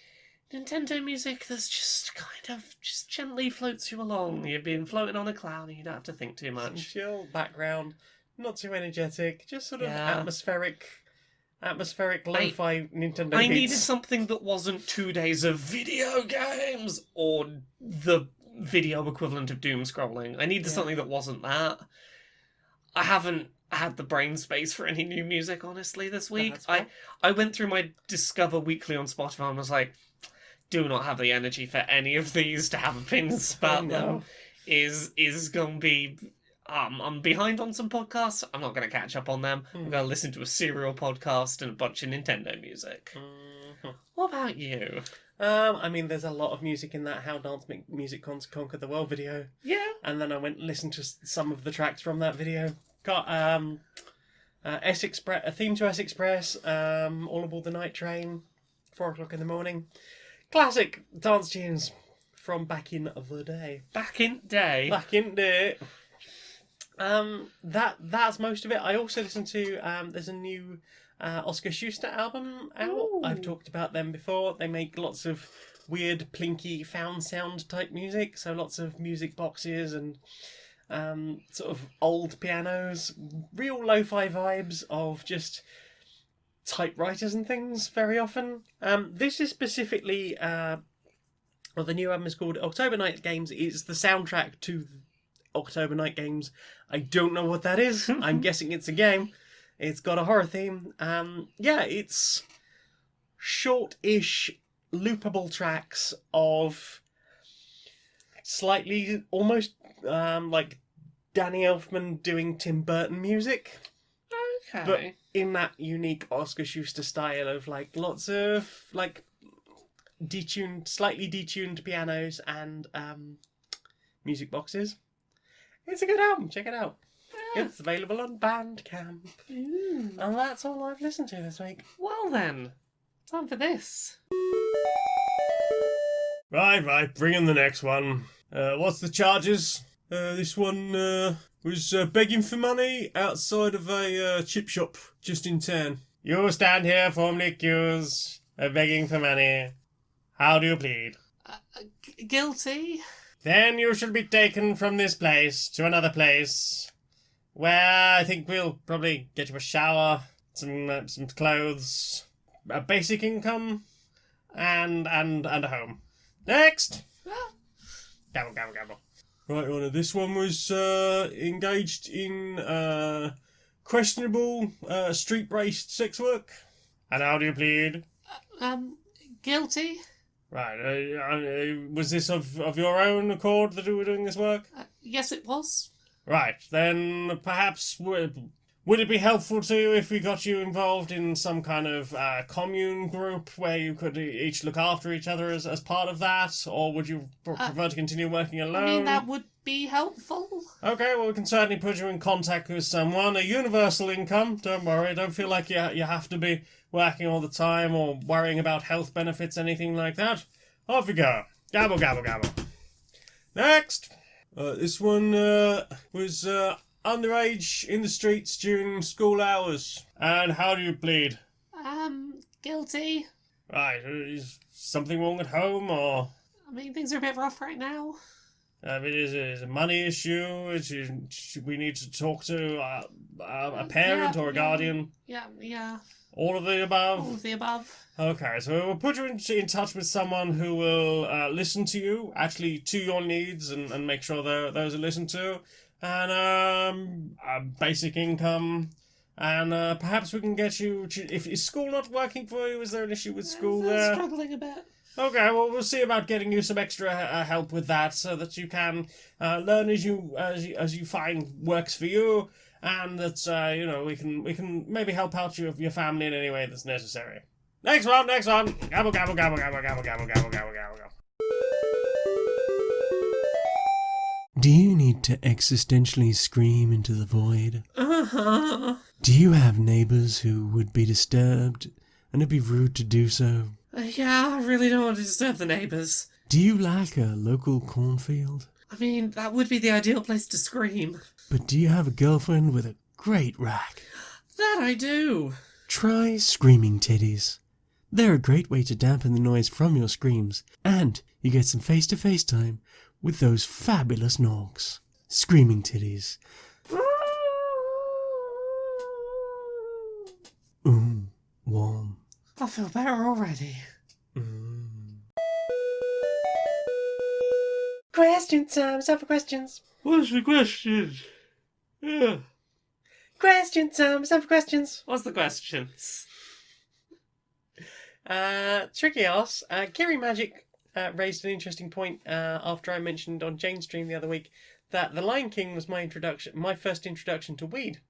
Nintendo music that's just kind of just gently floats you along. You've been floating on a cloud and you don't have to think too Some much. chill background, not too energetic, just sort of Yeah. atmospheric lo-fi Nintendo I beats. needed something that wasn't 2 days of video games or the video equivalent of doom scrolling. I needed something that wasn't that. I haven't had the brain space for any new music, honestly, this week. that's fine. I went through my Discover Weekly on Spotify and was like, do not have the energy for any of these to have opinions about them. Is gonna be... I'm behind on some podcasts. I'm not going to catch up on them. I'm going to listen to a serial podcast and a bunch of Nintendo music. What about you? I mean, there's a lot of music in that How Dance Music Conquer the World video. Yeah. And then I went and listened to some of the tracks from that video. Got S Express, a theme to S Express, All Aboard the Night Train, 4 o'clock in the morning. Classic dance tunes from back in the day. Back in day. Back in the day. That's most of it. I also listened to there's a new Oscar Schuster album out. Ooh. I've talked about them before. They make lots of weird, plinky, found sound type music. So lots of music boxes and sort of old pianos. Real lo-fi vibes of just typewriters and things very often. This is specifically... well, the new album is called October Night Games. It's the soundtrack to October Night Games. I don't know what that is. I'm guessing it's a game. It's got a horror theme. Yeah, it's short-ish, loopable tracks of slightly, almost like Danny Elfman doing Tim Burton music. Okay. But in that unique Oscar Schuster style of like lots of like slightly detuned pianos and music boxes. It's a good album. Check it out. Yeah. It's available on Bandcamp. Ooh. And that's all I've listened to this week. Well then, time for this. Right. Bring in the next one. What's the charges? This one was begging for money outside of a chip shop just in town. You stand here formally accused of begging for money. How do you plead? Guilty? Then you shall be taken from this place to another place, where I think we'll probably get you a shower, some clothes, a basic income, and a home. Next! Gabble. Right, Honor, this one was engaged in questionable street-based sex work. And how do you plead? Guilty? Right, was this of your own accord that you were doing this work? Yes, it was. Right, then perhaps would it be helpful to you if we got you involved in some kind of commune group where you could each look after each other as part of that? Or would you prefer to continue working alone? I mean, that would be helpful. Okay, well, we can certainly put you in contact with someone. A universal income, don't worry. Don't feel like you have to be working all the time or worrying about health benefits, anything like that. Off you go. Gabble. Next! This one was underage in the streets during school hours. And how do you plead? Guilty. Right, is something wrong at home, or... I mean, things are a bit rough right now. Is it a money issue? Should we need to talk to a parent or a guardian? Yeah. All of the above? All of the above. Okay, so we'll put you in touch with someone who will listen to you, actually to your needs, and make sure those are listened to. And a basic income. And perhaps we can get you... Is school not working for you? Is there an issue with school there? Struggling a bit. Okay, well, we'll see about getting you some extra help with that, so that you can learn as you find works for you, and that we can maybe help out your family in any way that's necessary. Next one. Gabble. Do you need to existentially scream into the void? Uh-huh. Do you have neighbours who would be disturbed, and it'd be rude to do so? Yeah, I really don't want to disturb the neighbours. Do you lack a local cornfield? I mean, that would be the ideal place to scream. But do you have a girlfriend with a great rack? That I do. Try screaming titties. They're a great way to dampen the noise from your screams, and you get some face-to-face time with those fabulous nogs. Screaming titties. Ooh, warm. I feel better already. Question time. Time for questions. What's the question? Yeah. Question time. Time for questions. What's the questions? Tricky ass. Kiri Magic raised an interesting point after I mentioned on Jane's stream the other week that The Lion King was my first introduction to weed.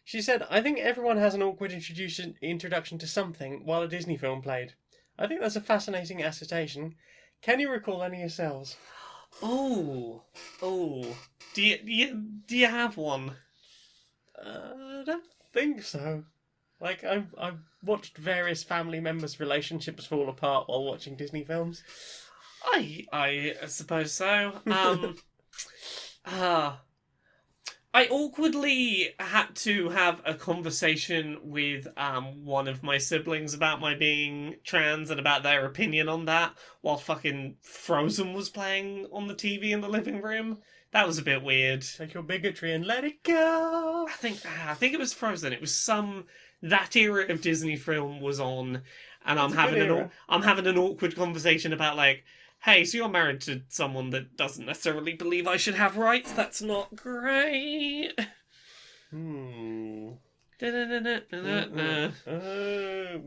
She said, I think everyone has an awkward introduction to something while a Disney film played. I think that's a fascinating assertion. Can you recall any yourselves? Oh. Do you have one? I don't think so. Like, I've watched various family members' relationships fall apart while watching Disney films. I suppose so. I awkwardly had to have a conversation with one of my siblings about my being trans and about their opinion on that while fucking Frozen was playing on the TV in the living room. That was a bit weird. Take your bigotry and let it go. I think it was Frozen. It was that era of Disney film was on, and I'm having an awkward conversation about like, hey, so you're married to someone that doesn't necessarily believe I should have rights? That's not great. We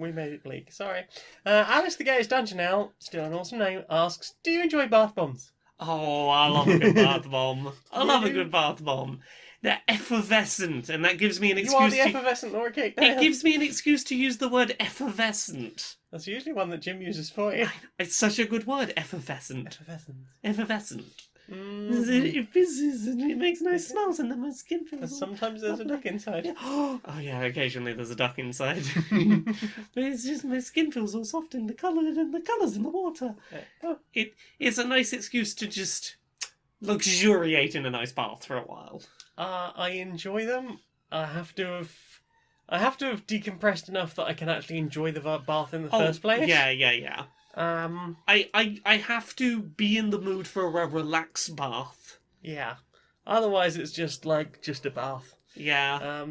We made it bleak. Sorry. Alice the Gayest Dungeon Owl, still an awesome name, asks, do you enjoy bath bombs? Oh, I love a good bath bomb. I love a good bath bomb. They're effervescent, and that gives me an excuse You are the effervescent Laura Cake. It gives me an excuse to use the word effervescent. That's usually one that Jim uses for you. It's such a good word, effervescent. Effervescent. It fizzes and it makes nice smells, and then my skin feels. Sometimes there's a duck inside. Oh yeah, occasionally there's a duck inside. But it's just my skin feels all soft and the colours in the water. It's a nice excuse to just luxuriate in a nice bath for a while. I enjoy them. I have to have decompressed enough that I can actually enjoy the bath in the first place. Yeah. I have to be in the mood for a relaxed bath. Yeah. Otherwise, it's just a bath. Yeah.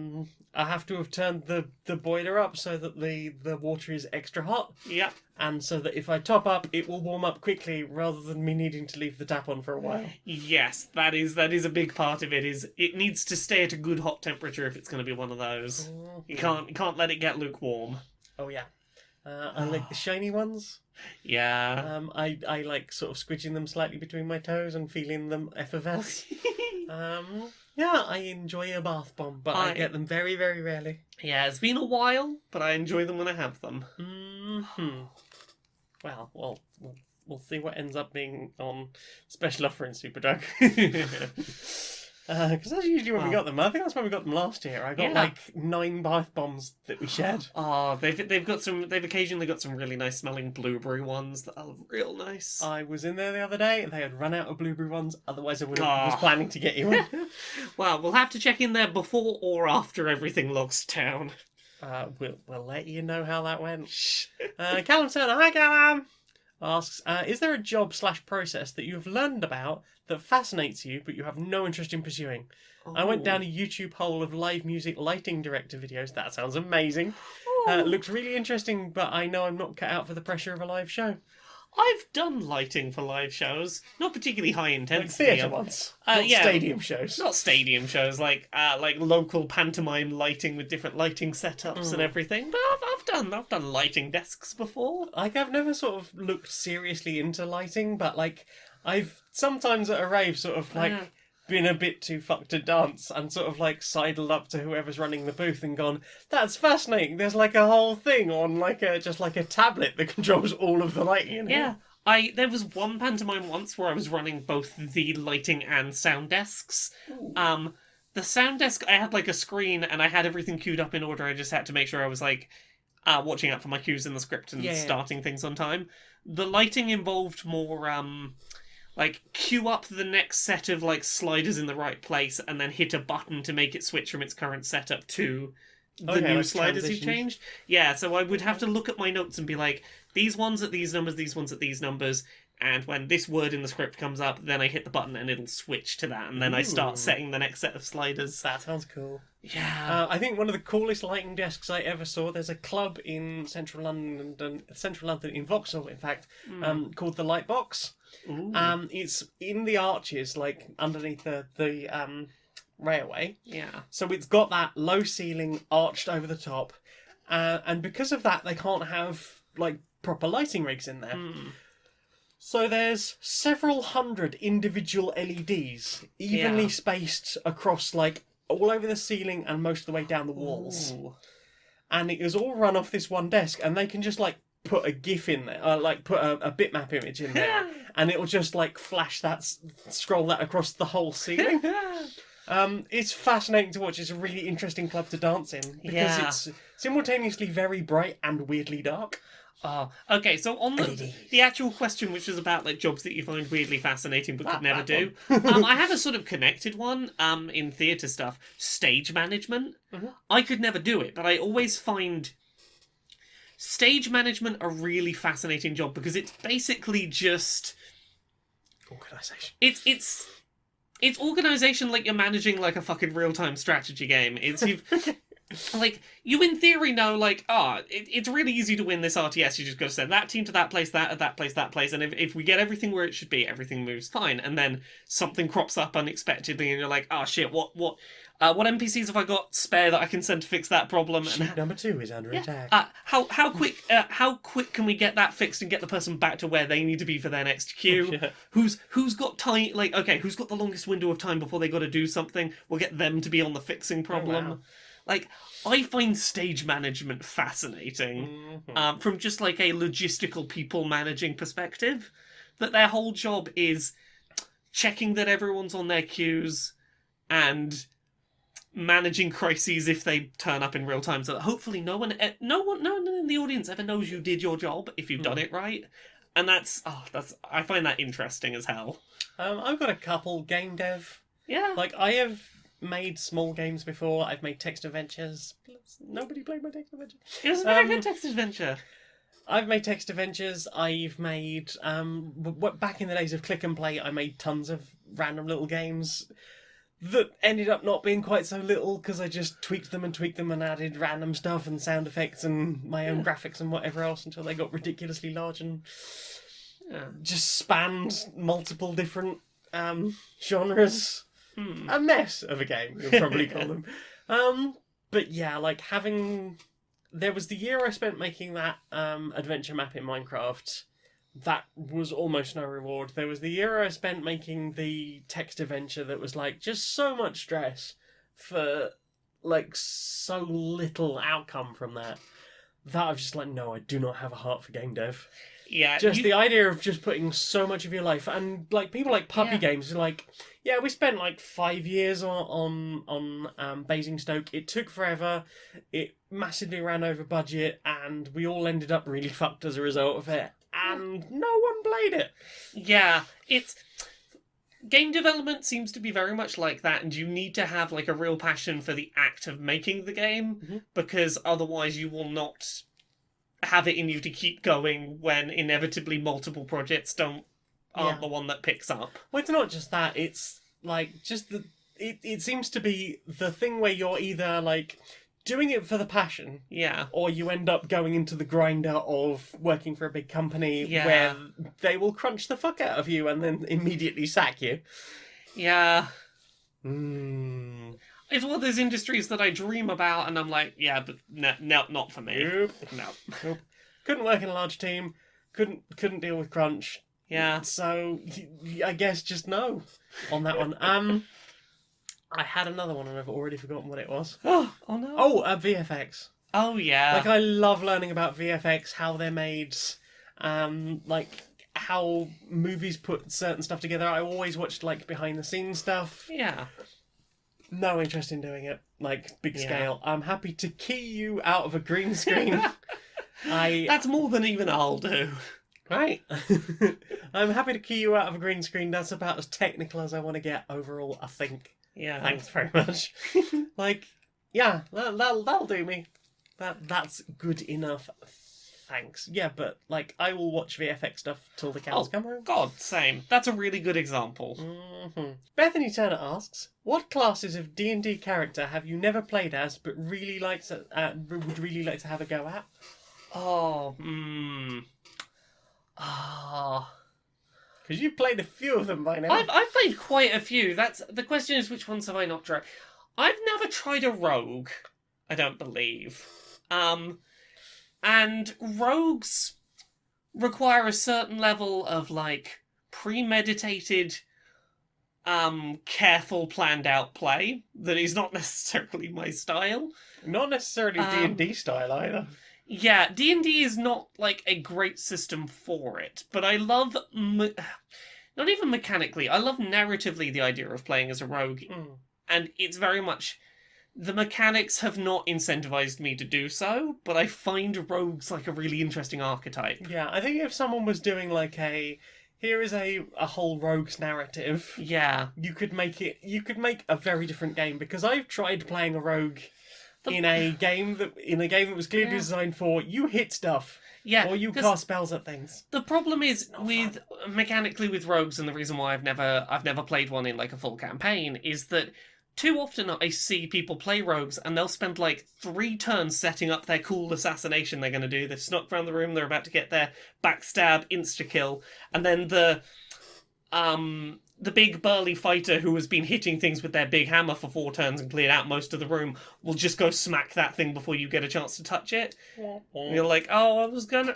I have to have turned the boiler up so that the water is extra hot. Yeah. And so that if I top up, it will warm up quickly rather than me needing to leave the tap on for a while. Yes, that is a big part of it. It needs to stay at a good hot temperature if it's going to be one of those. You can't let it get lukewarm. Oh yeah. I like the shiny ones. Yeah. I like sort of squidging them slightly between my toes and feeling them effervesce. Yeah, I enjoy a bath bomb, but I get them very, very rarely. Yeah, it's been a while, but I enjoy them when I have them. Well, we'll see what ends up being on special offer in Superdrug. Because that's usually when we got them. I think that's when we got them last year. I got like 9 bath bombs that we shared. Oh, they've occasionally got some really nice smelling blueberry ones that are real nice. I was in there the other day and they had run out of blueberry ones. Otherwise, I was planning to get you one. Well, we'll have to check in there before or after everything locks down. We'll let you know how that went. Callum Turner, hi Callum, asks, is there a job/process that you have learned about that fascinates you but you have no interest in pursuing? I went down a YouTube hole of live music lighting director videos. That sounds amazing. Looks really interesting, but I know I'm not cut out for the pressure of a live show. I've done lighting for live shows, not particularly high intensity. Like theatre ones, not stadium shows. Not stadium shows, like local pantomime lighting with different lighting setups and everything. But I've done lighting desks before. Like I've never sort of looked seriously into lighting, but like I've sometimes at a rave sort of like been a bit too fucked to dance and sort of like sidled up to whoever's running the booth and gone, that's fascinating, there's like a whole thing on like a tablet that controls all of the lighting in here. Yeah. There was one pantomime once where I was running both the lighting and sound desks. The sound desk, I had like a screen and I had everything queued up in order. I just had to make sure I was like watching out for my cues in the script and starting things on time. The lighting involved more like queue up the next set of like sliders in the right place and then hit a button to make it switch from its current setup to the new like sliders you changed. Yeah, so I would have to look at my notes and be like, these ones at these numbers, these ones at these numbers, and when this word in the script comes up, then I hit the button and it'll switch to that, and then I start setting the next set of sliders. That sounds cool. Yeah. I think one of the coolest lighting desks I ever saw, there's a club in central London in Vauxhall, in fact, called the Lightbox. It's in the arches, like underneath the railway. Yeah. So it's got that low ceiling arched over the top, and because of that, they can't have like proper lighting rigs in there. So there's several hundred individual LEDs, evenly Yeah. spaced across, like, all over the ceiling and most of the way down the walls. Ooh. And it is all run off this one desk, and they can just, like, put a GIF in there, like, put a bitmap image in there, and it'll just, like, flash that, scroll that across the whole ceiling. It's fascinating to watch. It's a really interesting club to dance in, because Yeah. it's simultaneously very bright and weirdly dark. Oh, okay. So on LEDs. the actual question, which was about like jobs that you find weirdly fascinating but could never that do, I have a sort of connected one. In theatre stuff, stage management. Mhm. I could never do it, but I always find stage management a really fascinating job because it's basically just Organisation. it's organization like you're managing like a fucking real-time strategy game. It's you've like you in theory know like it's really easy to win this RTS. You just got to send that team to that place, that place, and if we get everything where it should be, everything moves fine. And then something crops up unexpectedly, and you're like, oh shit, what NPCs have I got spare that I can send to fix that problem? And Sheep number 2 is under attack. how quick can we get that fixed and get the person back to where they need to be for their next queue? Yeah. Who's got time? Like, okay, who's got the longest window of time before they got to do something? We'll get them to be on the fixing problem. wow. Like, I find stage management fascinating from just like a logistical people managing perspective. That their whole job is checking that everyone's on their queues and managing crises if they turn up in real time, so that hopefully no one in the audience ever knows you did your job if you've done it right. And that's I find that interesting as hell. I've got a couple game dev. Yeah. Like, I have made small games before. I've made text adventures. Nobody played my text adventure. It was a very good text adventure. I've made text adventures. I've made back in the days of Click and Play, I made tons of random little games that ended up not being quite so little because I just tweaked them and added random stuff and sound effects and my own graphics and whatever else until they got ridiculously large and just spanned multiple different genres. A mess of a game, you'll probably call them. But yeah, like there was the year I spent making that adventure map in Minecraft. That was almost no reward. There was the year I spent making the text adventure that was like just so much stress for like so little outcome from that. That I was just like, no, I do not have a heart for game dev. Yeah. Just the idea of just putting so much of your life, and like people like Puppy Yeah. Games are like, yeah, we spent like 5 years on Basingstoke. It took forever. It massively ran over budget, and we all ended up really fucked as a result of it. And no one played it. Yeah, it's game development seems to be very much like that, and you need to have like a real passion for the act of making the game because otherwise you will not have it in you to keep going when inevitably multiple projects aren't the one that picks up. Well, it's not just that. It's like just it seems to be the thing where you're either like doing it for the passion, Yeah. or you end up going into the grinder of working for a big company Yeah. where they will crunch the fuck out of you and then immediately sack you. Yeah. Mm. It's one of those industries that I dream about and I'm like, yeah, but no, not for me. Nope. No. Nope. Couldn't work in a large team. Couldn't deal with crunch. Yeah. So I guess just no on that one. I had another one and I've already forgotten what it was. Oh no. Oh, VFX. Oh yeah. Like, I love learning about VFX, how they're made, like how movies put certain stuff together. I always watched like behind the scenes stuff. Yeah. No interest in doing it, like big Yeah. scale. I'm happy to key you out of a green screen. That's more than even I'll do. Right. I'm happy to key you out of a green screen. That's about as technical as I want to get overall, I think. Yeah. Thanks very much. Like, yeah, that'll do me. That's good enough. Thanks. Yeah, but like I will watch VFX stuff till the cows come home. God, same. That's a really good example. Bethany Turner asks, "What classes of D&D character have you never played as, but really would really like to have a go at?" Oh, Because you've played a few of them by now. I've played quite a few. That's the question is which ones have I not tried? I've never tried a rogue. I don't believe. And rogues require a certain level of, like, premeditated, careful, planned out play that is not necessarily my style. Not necessarily D&D style either. Yeah, D&D is not, like, a great system for it, but I love, not even mechanically, I love narratively the idea of playing as a rogue, and it's very much, the mechanics have not incentivized me to do so, but I find rogues, like, a really interesting archetype. Yeah, I think if someone was doing, like, here is a whole rogues narrative, Yeah. you could make a very different game, because I've tried playing a rogue in a game that was clearly designed for you hit stuff. Yeah. Or you cast spells at things. The problem is mechanically with rogues, and the reason why I've never played one in like a full campaign, is that too often I see people play rogues and they'll spend like 3 turns setting up their cool assassination they're going to do. They've snuck around the room, they're about to get their backstab, insta-kill, and then the big burly fighter who has been hitting things with their big hammer for 4 turns and cleared out most of the room will just go smack that thing before you get a chance to touch it. And you're like, oh, I was gonna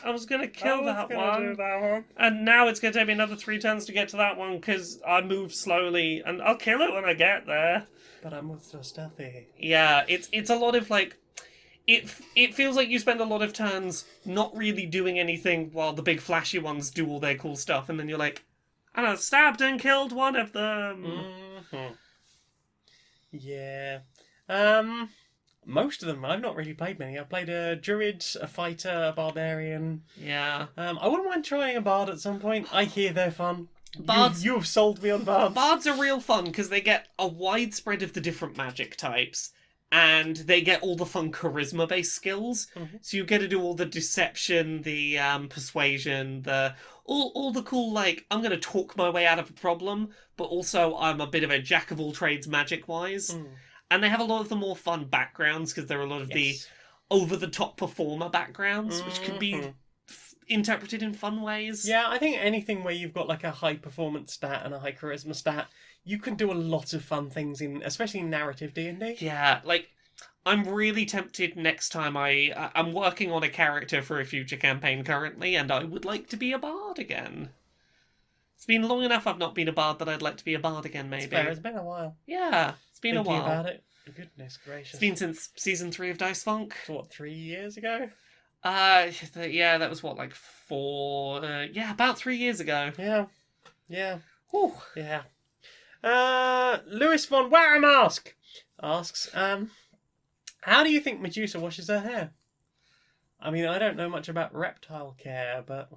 kill that one, and now it's gonna take me another 3 turns to get to that one because I move slowly, and I'll kill it when I get there. But I move so stealthy. Yeah, it's a lot of like, it feels like you spend a lot of turns not really doing anything while the big flashy ones do all their cool stuff, and then you're like, and I stabbed and killed one of them. Mm-hmm. Yeah. Most of them, I've not really played many. I've played a druid, a fighter, a barbarian. Yeah. I wouldn't mind trying a bard at some point. I hear they're fun. Bards... You've sold me on bards. Bards are real fun because they get a wide spread of the different magic types. And they get all the fun charisma-based skills. Mm-hmm. So you get to do all the deception, the persuasion, all the cool, like, I'm going to talk my way out of a problem, but also I'm a bit of a jack of all trades magic-wise. Mm. And they have a lot of the more fun backgrounds, because there are a lot of the over-the-top performer backgrounds, which can be interpreted in fun ways. Yeah, I think anything where you've got, like, a high performance stat and a high charisma stat, you can do a lot of fun things especially in narrative D&D. Yeah, like, I'm really tempted next time I'm working on a character for a future campaign currently, and I would like to be a bard again. It's been long enough I've not been a bard that I'd like to be a bard again, maybe. It's fair, it's been a while. Yeah, it's been Thinking a while. About it. Goodness gracious. It's been since season 3 of Dice Funk. So what, 3 years ago? Yeah, that was what, like 4... about 3 years ago. Yeah. Whew. Yeah. Lewis von Waramask asks, how do you think Medusa washes her hair? I mean, I don't know much about reptile care, but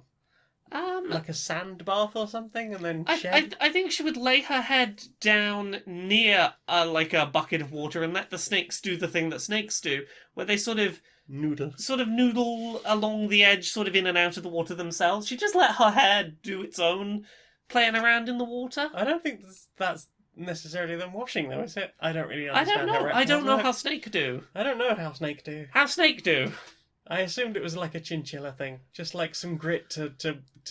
like a sand bath or something, and then shed? I think she would lay her head down near like a bucket of water and let the snakes do the thing that snakes do, where they sort of noodle along the edge, sort of in and out of the water themselves. She just let her hair do its own playing around in the water. I don't think that's necessarily them washing, though, is it? I don't really understand how reptiles I don't know work. how snake do. I don't know how snake do. How snake do? I assumed it was like a chinchilla thing. Just like some grit to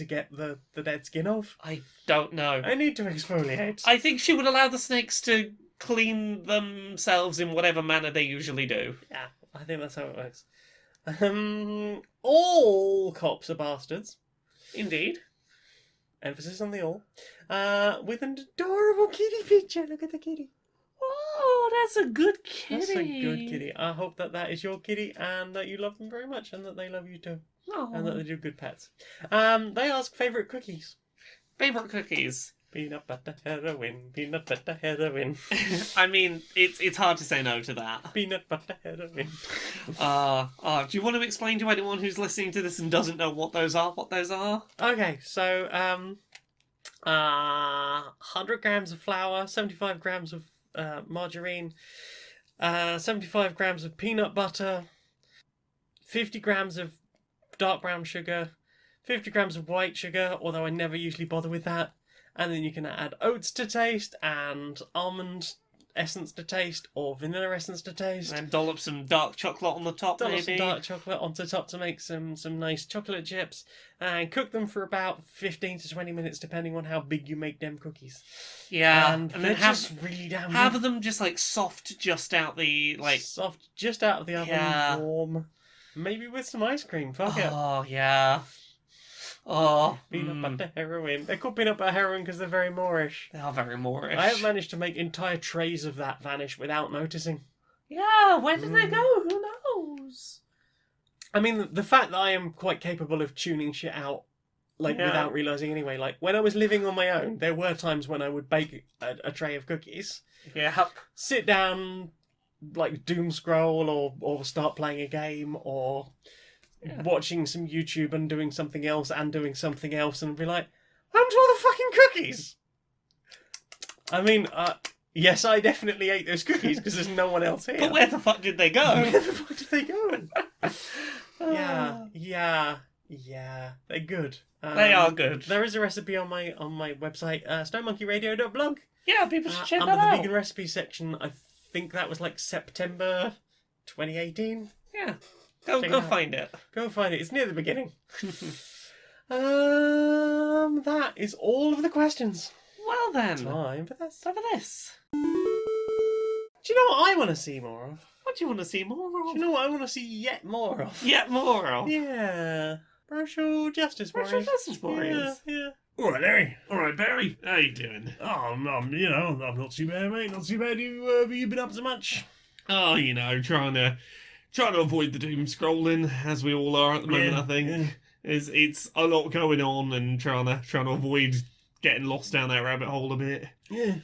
get the dead skin off. I don't know. I need to exfoliate. I think she would allow the snakes to clean themselves in whatever manner they usually do. Yeah, I think that's how it works. All cops are bastards. Indeed. Emphasis on the all. With an adorable kitty picture. Look at the kitty. Oh, that's a good kitty. That's a good kitty. I hope that is your kitty and that you love them very much and that they love you too. Oh. And that they do good pets. They ask favourite cookies. Favourite cookies? Peanut butter heroin. Peanut butter heroin. I mean, it's hard to say no to that. Peanut butter heroin. Do you want to explain to anyone who's listening to this and doesn't know what those are? Okay, so 100 grams of flour, 75 grams of margarine, 75 grams of peanut butter, 50 grams of dark brown sugar, 50 grams of white sugar, although I never usually bother with that. And then you can add oats to taste and almond essence to taste or vanilla essence to taste. And dollop some dark chocolate on the top, Dollop maybe. some dark chocolate onto top to make some nice chocolate chips. And cook them for about 15 to 20 minutes, depending on how big you make them cookies. Yeah. And then they're just really damn have good. them just like soft just out the like Soft, just out of the oven, warm. Maybe with some ice cream. Fuck it. Oh, yeah. Oh, Peanut butter heroin. They're called peanut butter heroin because they're very Moorish. they are very Moorish. I have managed to make entire trays of that vanish without noticing. Yeah, where did they go? Who knows? I mean, the fact that I am quite capable of tuning shit out, like, Yeah. without realising anyway. Like, when I was living on my own, there were times when I would bake a tray of cookies, Yep. sit down, like, doom scroll or start playing a game or watching some YouTube and doing something else and be like, what happened to all the fucking cookies? I mean, yes, I definitely ate those cookies because there's no one else here. But where the fuck did they go? Where the fuck did they go? Yeah, they're good. They are good. There is a recipe on my website, stonemonkeyradio.blog. Yeah, people should check under that the out. vegan recipe section. I think that was like September 2018. Yeah, Check it go out. find it. Go find it. It's near the beginning. That is all of the questions. Well then, Time for this. over this. Do you know what I want to see more of? What do you want to see more Do of? you know what I want to see yet more of? Yet more of. Yeah. Racial justice Racial warriors. justice warriors. Yeah. All right, Larry. All right, Barry. How you doing? Oh, I'm not too bad, mate. Not too bad. You been up to much? Oh, trying to avoid the doom scrolling as we all are at the moment. Yeah, I think yeah. it's a lot going on and trying to avoid getting lost down that rabbit hole a bit. Yeah.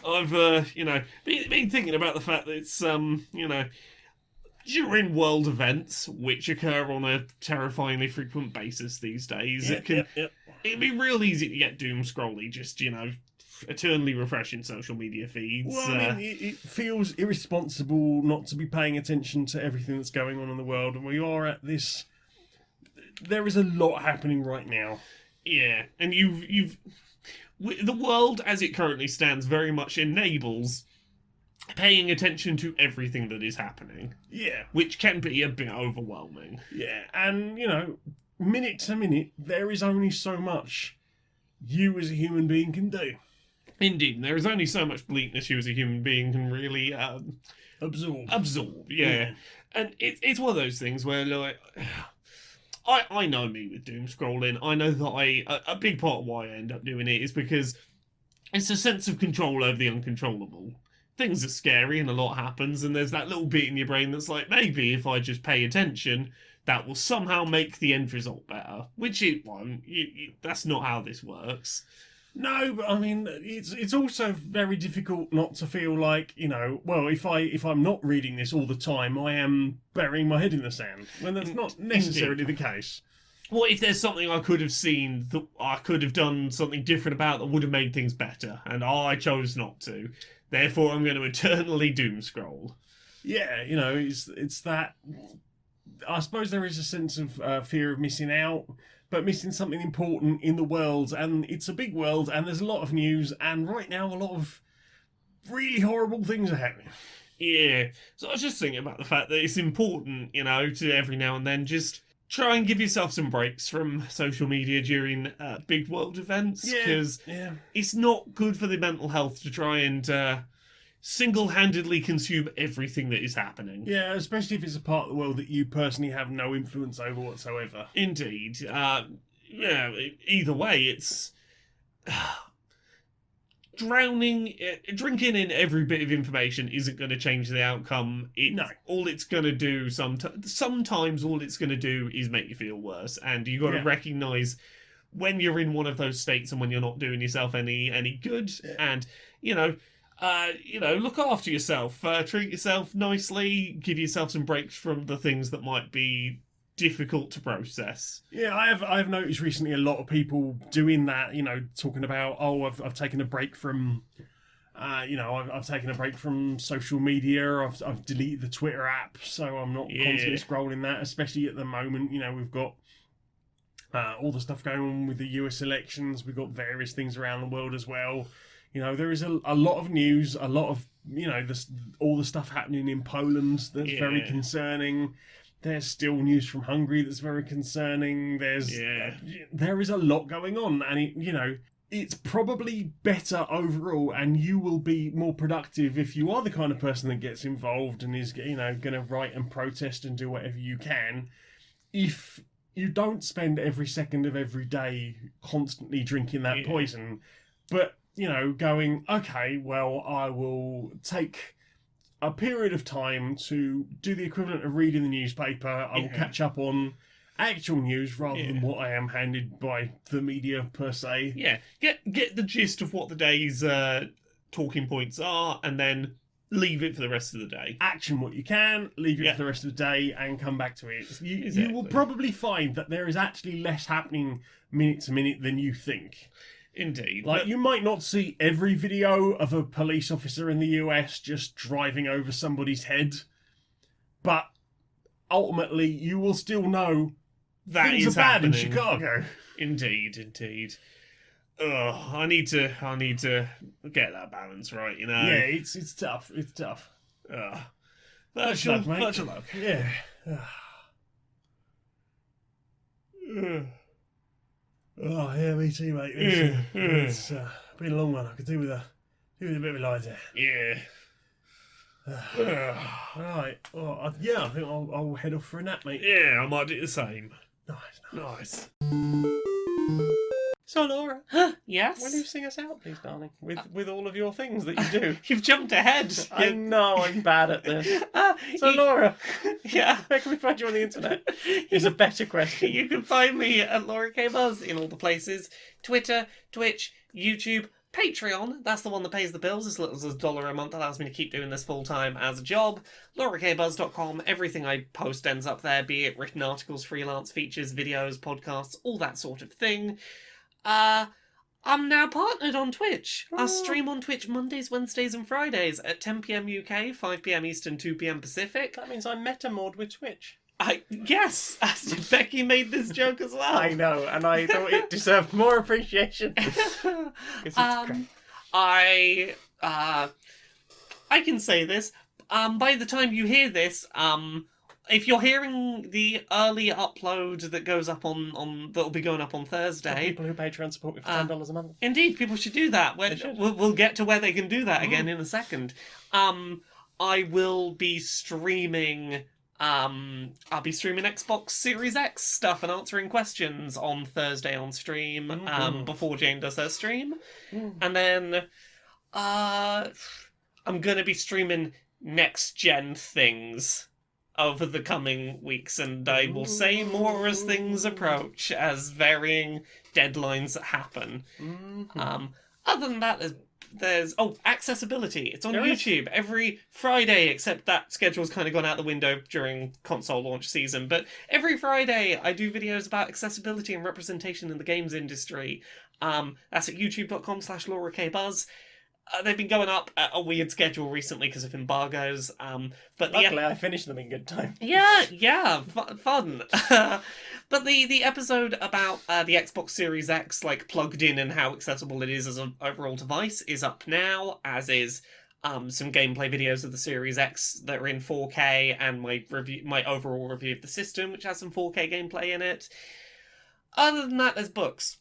I've been thinking about the fact that it's during world events which occur on a terrifyingly frequent basis these days, it'd be real easy to get doom scrolly, just eternally refreshing social media feeds. Well, I mean, it feels irresponsible not to be paying attention to everything that's going on in the world, and we are at this. There is a lot happening right now. Yeah, and the world as it currently stands very much enables paying attention to everything that is happening, Yeah, which can be a bit overwhelming. yeah, and minute to minute, there is only so much you as a human being can do. Indeed, there is only so much bleakness you as a human being can really Absorb. yeah. And it's one of those things where, like, I know me with doom scrolling. I know that a big part of why I end up doing it is because it's a sense of control over the uncontrollable. Things are scary and a lot happens, and there's that little bit in your brain that's like, maybe if I just pay attention, that will somehow make the end result better. Which it won't. That's not how this works. No, but I mean, it's also very difficult not to feel like, well, if I'm not reading this all the time, I am burying my head in the sand. When that's not necessarily the case. What if there's something I could have seen that I could have done something different about that would have made things better, and I chose not to. Therefore, I'm going to eternally doom scroll. Yeah, it's that. I suppose there is a sense of fear of missing out, but missing something important in the world, and it's a big world, and there's a lot of news, and right now a lot of really horrible things are happening. Yeah, so I was just thinking about the fact that it's important, to every now and then just try and give yourself some breaks from social media during big world events, because it's not good for the mental health to try and single-handedly consume everything that is happening. Yeah, especially if it's a part of the world that you personally have no influence over whatsoever. Indeed. Either way, it's drinking in every bit of information isn't going to change the outcome. No. All it's going to do sometimes all it's going to do is make you feel worse, and you got to recognise when you're in one of those states and when you're not doing yourself any good, and look after yourself, treat yourself nicely, give yourself some breaks from the things that might be difficult to process. Yeah, I've noticed recently a lot of people doing that, talking about, I've taken a break from I've taken a break from social media. I've deleted the Twitter app, so I'm not constantly scrolling that, especially at the moment. We've got all the stuff going on with the US elections. We've got various things around the world as well. There is a lot of news, a lot of, all the stuff happening in Poland that's very concerning. There's still news from Hungary that's very concerning. There is a lot going on, and it's probably better overall, and you will be more productive if you are the kind of person that gets involved and is, going to write and protest and do whatever you can, if you don't spend every second of every day constantly drinking that poison, but going, okay, well, I will take a period of time to do the equivalent of reading the newspaper. I will catch up on actual news rather than what I am handed by the media per se. Yeah, get the gist of what the day's talking points are, and then leave it for the rest of the day. Action what you can, leave it for the rest of the day, and come back to it. You will probably find that there is actually less happening minute to minute than you think. Indeed. Like, you might not see every video of a police officer in the US just driving over somebody's head, but ultimately you will still know that things is are bad in happening. Chicago. Indeed. Ugh, I need to get that balance right, Yeah, it's tough. It's tough. Ugh. Much luck, mate. Much luck. Yeah. Oh, yeah, me too, mate. It's been a long one. I could do with a bit of a lie there. Yeah. Right. Well, I think I'll head off for a nap, mate. Yeah, I might do the same. Nice. So, Laura, Yes? will you sing us out, please, darling? With all of your things that you do. You've jumped ahead. I know I'm bad at this. So, Laura, Yeah. where can we find you on the internet? Is a better question. You can find me at Laura K. Buzz in all the places. Twitter, Twitch, YouTube, Patreon. That's the one that pays the bills. As little as $1 a month allows me to keep doing this full time as a job. LauraKBuzz.com. Everything I post ends up there, be it written articles, freelance features, videos, podcasts, all that sort of thing. I'm now partnered on Twitch. I stream on Twitch Mondays, Wednesdays, and Fridays at 10 p.m. UK, 5 p.m. Eastern, 2 p.m. Pacific. That means I'm meta-mod with Twitch. Yes, Becky made this joke as well. I know, and I thought it deserved more appreciation. It's great. I can say this. By the time you hear this, if you're hearing the early upload that goes up on that'll be going up on Thursday, People who Patreon support me for $10 a month. indeed, people should do that. We'll get to where they can do that again in a second. I will be streaming. I'll be streaming Xbox Series X stuff and answering questions on Thursday on stream. Before Jane does her stream, and then I'm gonna be streaming next gen things over the coming weeks, and I will say more as things approach, as varying deadlines happen. Other than that, there's accessibility. It's on YouTube every Friday, except that schedule's kind of gone out the window during console launch season. But every Friday, I do videos about accessibility and representation in the games industry. That's at youtube.com/LauraKBuzz. They've been going up at a weird schedule recently because of embargoes. But Luckily, I finished them in good time. Fun. But the episode about the Xbox Series X, like plugged in and how accessible it is as an overall device, is up now. As is some gameplay videos of the Series X that are in 4K, and my overall review of the system, which has some 4K gameplay in it. Other than that, there's books.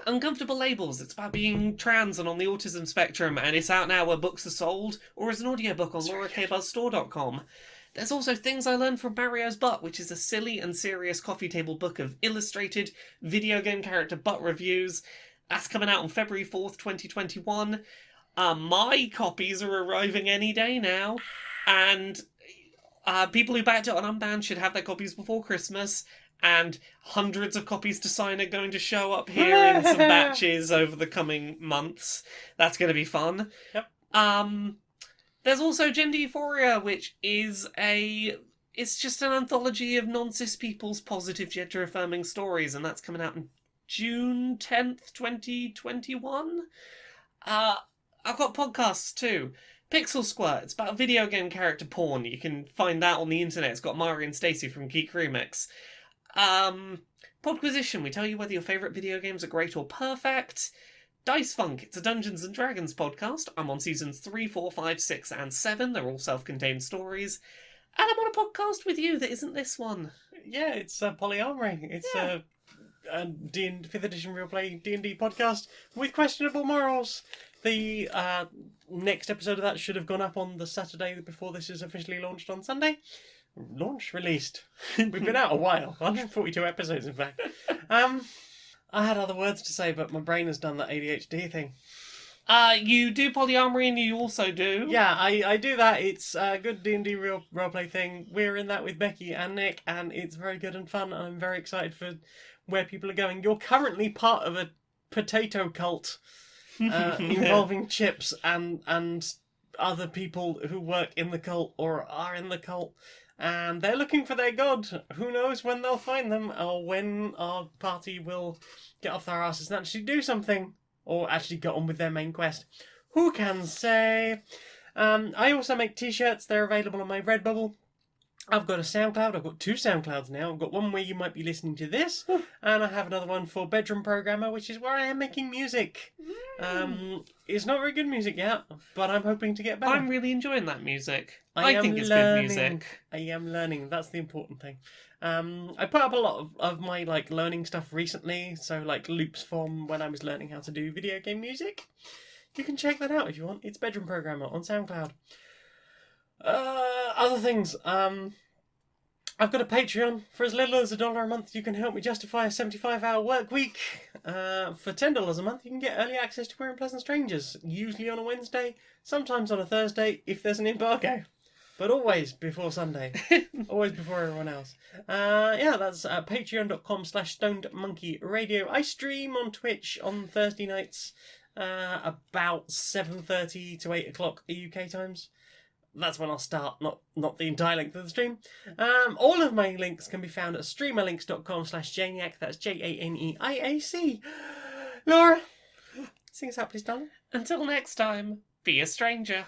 Uncomfortable Labels. It's about being trans and on the autism spectrum, and it's out now where books are sold, or as an audiobook on laurakbuzzstore.com. There's also Things I Learned from Mario's Butt, which is a silly and serious coffee table book of illustrated video game character butt reviews. That's coming out on February 4th, 2021. My copies are arriving any day now, and people who backed it on Unbound should have their copies before Christmas. And hundreds of copies to sign are going to show up here in some batches over the coming months. That's going to be fun. Yep. There's also Gender Euphoria, which is it's just an anthology of non-cis people's positive gender-affirming stories, and that's coming out on June 10th, 2021. I've got podcasts too. Pixel Squirt, it's about video game character porn. You can find that on the internet. It's got Mari and Stacey from Geek Remix. Podquisition, we tell you whether your favourite video games are great or perfect. Dice Funk, it's a Dungeons & Dragons podcast. I'm on seasons 3, 4, 5, 6, and 7. They're all self-contained stories. And I'm on a podcast with you that isn't this one. Yeah, it's Polyamory. It's a 5th edition real play D&D podcast with questionable morals. The next episode of that should have gone up on the Saturday before this is officially launched on Sunday. Launched, released. We've been out a while. 142 episodes, in fact. I had other words to say, but my brain has done that ADHD thing. You do polyamory and you also do... Yeah, I do that. It's a good D&D roleplay thing. We're in that with Becky and Nick, and it's very good and fun, and I'm very excited for where people are going. You're currently part of a potato cult involving chips and other people who work in the cult or are in the cult, and they're looking for their god. Who knows when they'll find them, or when our party will get off their asses and actually do something, or actually get on with their main quest. Who can say? I also make t-shirts. They're available on my Redbubble. I've got a SoundCloud. I've got 2 SoundClouds now. I've got one where you might be listening to this, and I have another one for Bedroom Programmer, which is where I am making music. It's not very good music yet, but I'm hoping to get better. I'm really enjoying that music. I I think it's good music. I am learning. That's the important thing. I put up a lot of my learning stuff recently, so loops from when I was learning how to do video game music. You can check that out if you want. It's Bedroom Programmer on SoundCloud. Other things. I've got a Patreon. For as little as $1 a month, you can help me justify a 75-hour work week. For $10 a month, you can get early access to Queer and Pleasant Strangers, usually on a Wednesday, sometimes on a Thursday if there's an embargo. But always before Sunday. Always before everyone else. That's patreon.com/stonedmonkeyradio. I stream on Twitch on Thursday nights about 7:30 to 8 o'clock UK times. That's when I'll start, not the entire length of the stream. All of my links can be found at streamerlinks.com/Janiac. That's JANEIAC. Laura, sing us out, please, darling. Until next time, be a stranger.